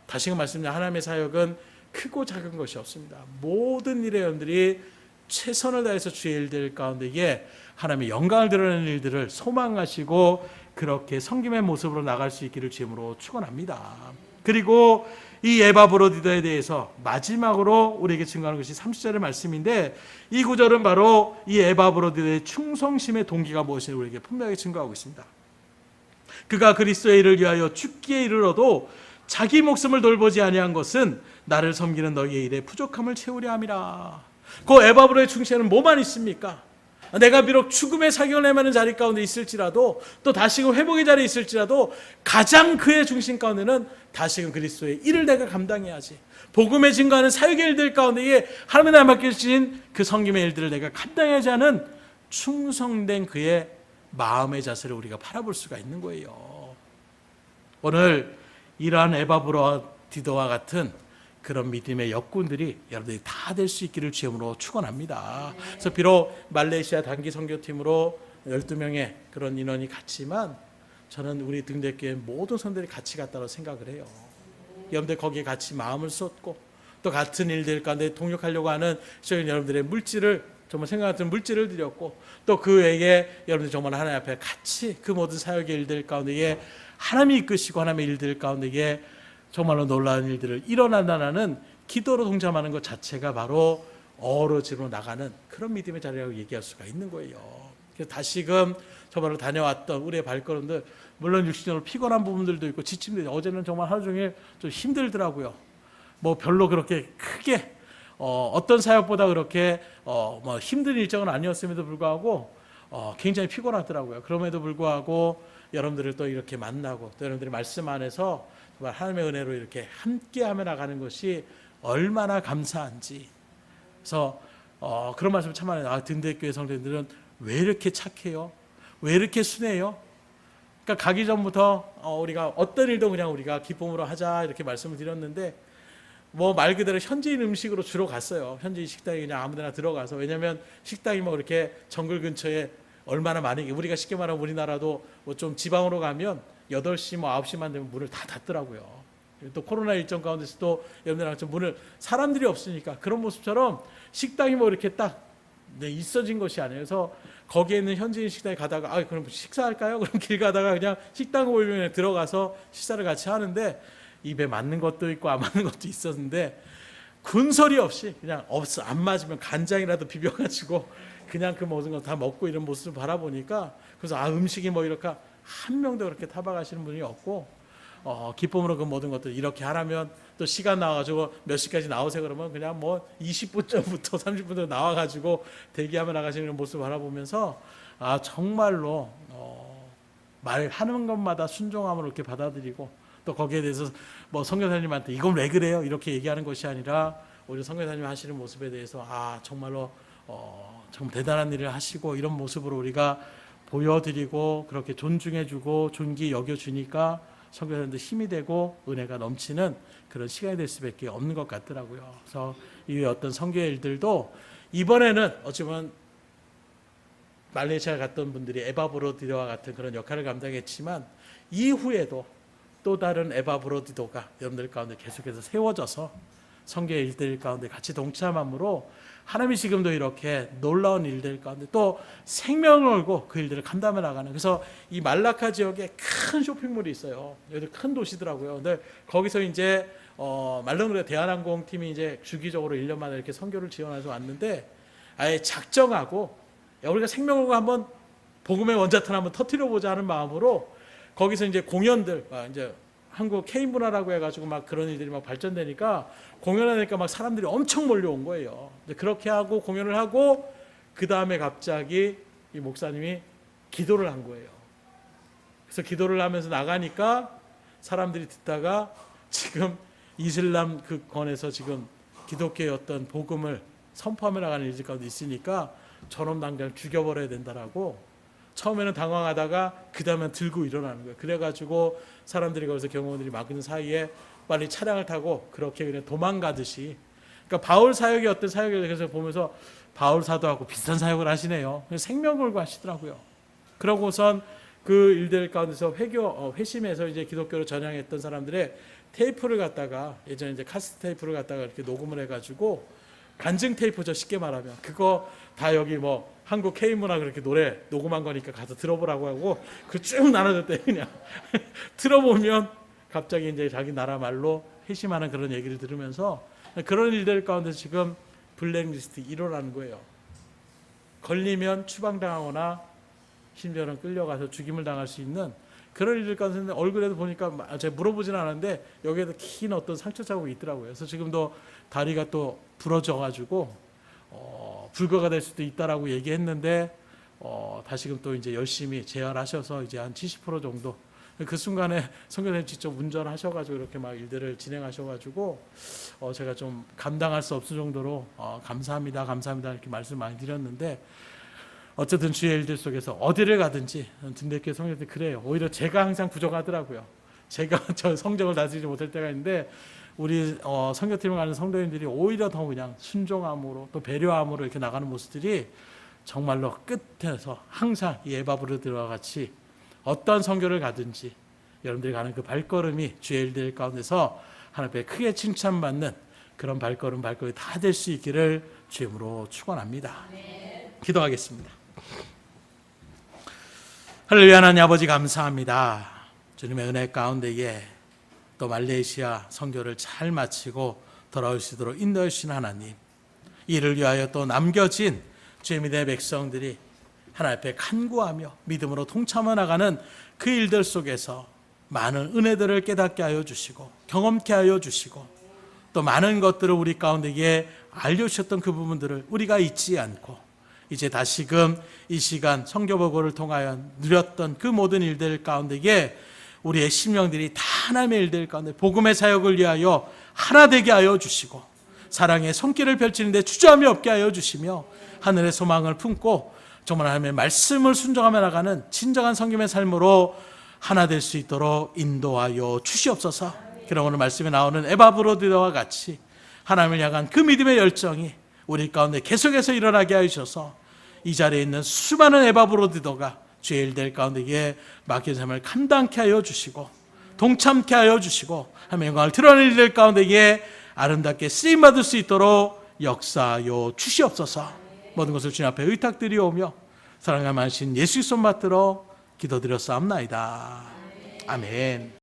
다시금 말씀드립니다. 하나님의 사역은 크고 작은 것이 없습니다. 모든 일의 연들이 최선을 다해서 주의 일들 가운데에 하나님의 영광을 드러내는 일들을 소망하시고 그렇게 섬김의 모습으로 나갈 수 있기를 주님으로 축원합니다. 그리고 이 에바브로디더에 대해서 마지막으로 우리에게 증거하는 것이 30절의 말씀인데, 이 구절은 바로 이 에바브로디더의 충성심의 동기가 무엇인지 우리에게 분명히 증거하고 있습니다. 그가 그리스도의 일을 위하여 죽기에 이르러도 자기 목숨을 돌보지 아니한 것은 나를 섬기는 너희의 일에 부족함을 채우려 함이라. 그 에바브로의 충실은 뭐만 있습니까? 내가 비록 죽음의 사경을 헤매는 자리 가운데 있을지라도 또 다시금 회복의 자리에 있을지라도 가장 그의 중심 가운데는 다시금 그리스도의 일을 내가 감당해야지. 복음의 증거하는 사역의 일들 가운데에 하나님의 나라에 맡겨주신 그 섬김의 일들을 내가 감당해야지 하는 충성된 그의 마음의 자세를 우리가 바라볼 수가 있는 거예요. 오늘 이러한 에바브로디도와 같은 그런 믿음의 역군들이 여러분들이 다 될 수 있기를 주님으로 축원합니다. 그래서 비록 말레이시아 단기 선교팀으로 12명의 그런 인원이 갔지만 저는 우리 등대교회 모든 성도들이 같이 갔다고 생각을 해요. 여러분들 거기에 같이 마음을 쏟고 또 같은 일들 가운데 동역하려고 하는 여러분들의 물질을 정말 생각 같은 물질을 드렸고 또 그 외에 여러분들 정말 하나님 앞에 같이 그 모든 사역의 일들 가운데에 하나님이 이끄시고 하나님의 일들 가운데에 정말로 놀라운 일들을 일어난다는 기도로 동참하는 것 자체가 바로 어우러지로 나가는 그런 믿음의 자리라고 얘기할 수가 있는 거예요. 그래서 다시금 저번에 다녀왔던 우리의 발걸음들 물론 육신적으로 피곤한 부분들도 있고 지침도 있고 어제는 정말 하루 종일 좀 힘들더라고요. 뭐 별로 그렇게 크게 어떤 사역보다 그렇게 뭐 힘든 일정은 아니었음에도 불구하고 굉장히 피곤하더라고요. 그럼에도 불구하고 여러분들을 또 이렇게 만나고 또 여러분들의 말씀 안에서 정말 하나님의 은혜로 이렇게 함께하며 나가는 것이 얼마나 감사한지. 그래서 그런 말씀 참 많아요. 등대교회 성도님들은 왜 이렇게 착해요? 왜 이렇게 순해요? 그러니까 가기 전부터 우리가 어떤 일도 그냥 우리가 기쁨으로 하자 이렇게 말씀을 드렸는데 뭐 말 그대로 현지인 음식으로 주로 갔어요. 현지인 식당에 그냥 아무데나 들어가서. 왜냐하면 식당이 뭐 이렇게 정글 근처에 얼마나 많이, 우리가 쉽게 말하면 우리나라도 뭐 좀 지방으로 가면 8시 뭐 9시만 되면 문을 다 닫더라고요. 또 코로나 일정 가운데서도 여러분들랑 좀 문을 사람들이 없으니까 그런 모습처럼 식당이 뭐 이렇게 딱 있어진 것이 아니에요. 그래서 거기에 있는 현지인 식당에 가다가 그럼 식사할까요? 그럼 길 가다가 그냥 식당 보이면 들어가서 식사를 같이 하는데 입에 맞는 것도 있고 안 맞는 것도 있었는데 군소리 없이 그냥 안 맞으면 간장이라도 비벼가지고 그냥 그 모든 거 다 먹고 이런 모습을 바라보니까 그래서 음식이 뭐 이렇게 한 명도 그렇게 타박하시는 분이 없고 기쁨으로 그 모든 것들 이렇게 하라면 또 시간 나와가지고 몇 시까지 나오세요 그러면 그냥 뭐 20분 전부터 30분 전 나와가지고 대기하며 나가시는 모습을 바라보면서 정말로 말하는 것마다 순종함으로 이렇게 받아들이고 또 거기에 대해서 뭐 선교사님한테 이건 왜 그래요? 이렇게 얘기하는 것이 아니라 오히려 선교사님 하시는 모습에 대해서 정말로 정말 대단한 일을 하시고 이런 모습으로 우리가 보여드리고 그렇게 존중해주고 존귀 여겨주니까 선교사님들 힘이 되고 은혜가 넘치는 그런 시간이 될 수밖에 없는 것 같더라고요. 그래서 이 어떤 선교의 일들도 이번에는 어찌 보면 말레이시아 갔던 분들이 에바브로디도와 같은 그런 역할을 감당했지만 이후에도 또 다른 에바브로디도가 여러분들 가운데 계속해서 세워져서 선교의 일들 가운데 같이 동참함으로 하나님이 지금도 이렇게 놀라운 일들 가운데 또 생명을 걸고 그 일들을 감당해 나가는. 그래서 이 말라카 지역에 큰 쇼핑몰이 있어요. 여기 큰 도시더라고요. 근데 거기서 이제 말로는 대한항공 팀이 이제 주기적으로 1년마다 이렇게 선교를 지원해서 왔는데 아예 작정하고 우리가 생명을 걸고 한번 복음의 원자탄 한번 터뜨려 보자 하는 마음으로 거기서 이제 공연들 이제 한국 K문화라고 해가지고 막 그런 일들이 막 발전되니까 공연하니까 막 사람들이 엄청 몰려온 거예요. 그렇게 하고 공연을 하고 그 다음에 갑자기 이 목사님이 기도를 한 거예요. 그래서 기도를 하면서 나가니까 사람들이 듣다가 지금 이슬람 그 권에서 지금 기독교의 어떤 복음을 선포하며 나가는 일들 가운데 있으니까 저놈 당장 죽여버려야 된다라고 처음에는 당황하다가 그 다음에 들고 일어나는 거예요. 그래가지고 사람들이 거기서 경호원들이 막는 사이에 빨리 차량을 타고 그렇게 그냥 도망가듯이. 그러니까 바울 사역의 어떤 사역에 대해서 보면서 바울 사도하고 비슷한 사역을 하시네요. 생명 걸고 하시더라고요. 그러고선 그 일들 가운데서 회심해서 이제 기독교로 전향했던 사람들의 테이프를 갖다가 예전에 이제 카세트 테이프를 갖다가 이렇게 녹음을 해가지고 간증 테이프죠, 쉽게 말하면. 그거 다 여기 뭐 한국 K문화 그렇게 노래 녹음한 거니까 가서 들어보라고 하고 그 쭉 나눠줬대요. 그냥 들어보면 갑자기 이제 자기 나라 말로 회심하는 그런 얘기를 들으면서 그런 일들 가운데 지금 블랙리스트 1호라는 거예요. 걸리면 추방당하거나 심지어는 끌려가서 죽임을 당할 수 있는 그런 일들 가운데 얼굴에도 보니까 제가 물어보지는 않았는데 여기에도 긴 어떤 상처 자국이 있더라고요. 그래서 지금도 다리가 또 부러져가지고 불거가 될 수도 있다라고 얘기했는데 다시금 또 이제 열심히 재활하셔서 이제 한 70% 정도 그 순간에 성교사님 직접 운전하셔가지고 이렇게 막 일들을 진행하셔가지고 제가 좀 감당할 수 없을 정도로 감사합니다, 감사합니다 이렇게 말씀 많이 드렸는데 어쨌든 주의 일들 속에서 어디를 가든지 든든하게 성교사님 그래요. 오히려 제가 항상 부족하더라고요. 제가 저 성적을 다스리지 못할 때가 있는데 우리 선교팀을 가는 성도님들이 오히려 더 그냥 순종함으로 또 배려함으로 이렇게 나가는 모습들이 정말로 끝에서 항상 이 에바브로드와 같이 어떤 선교를 가든지 여러분들이 가는 그 발걸음이 주의 일들 가운데서 하나님 앞에 크게 칭찬받는 그런 발걸음이 다 될 수 있기를 주임으로 축원합니다. 기도하겠습니다. 할렐루야. 하나님 아버지 감사합니다. 주님의 은혜 가운데에 또 말레이시아 선교를 잘 마치고 돌아올 수 있도록 인도해 주신 하나님, 이를 위하여 또 남겨진 주의 믿음의 백성들이 하나님 앞에 간구하며 믿음으로 동참해 나가는 그 일들 속에서 많은 은혜들을 깨닫게 하여 주시고 경험케 하여 주시고 또 많은 것들을 우리 가운데에 알려주셨던 그 부분들을 우리가 잊지 않고 이제 다시금 이 시간 선교보고를 통하여 누렸던 그 모든 일들 가운데에 우리의 심령들이 다 하나님의 일들 가운데 복음의 사역을 위하여 하나 되게 하여 주시고 사랑의 손길을 펼치는데 주저함이 없게 하여 주시며 하늘의 소망을 품고 정말 하나님의 말씀을 순종하며 나가는 진정한 성김의 삶으로 하나 될 수 있도록 인도하여 주시옵소서. 그럼 오늘 말씀에 나오는 에바브로드와 같이 하나님을 향한 그 믿음의 열정이 우리 가운데 계속해서 일어나게 하여 주셔서 이 자리에 있는 수많은 에바브로드가 주의 일들 가운데에 맡긴 삶을 감당케 하여 주시고 동참케 하여 주시고 하나님의 영광을 드러내는 일들 가운데에 아름답게 쓰임받을 수 있도록 역사하여 주시옵소서. 모든 것을 주님 앞에 의탁드리오며 사랑하신 예수 그리스도 받들어 기도드렸사옵나이다. 아멘.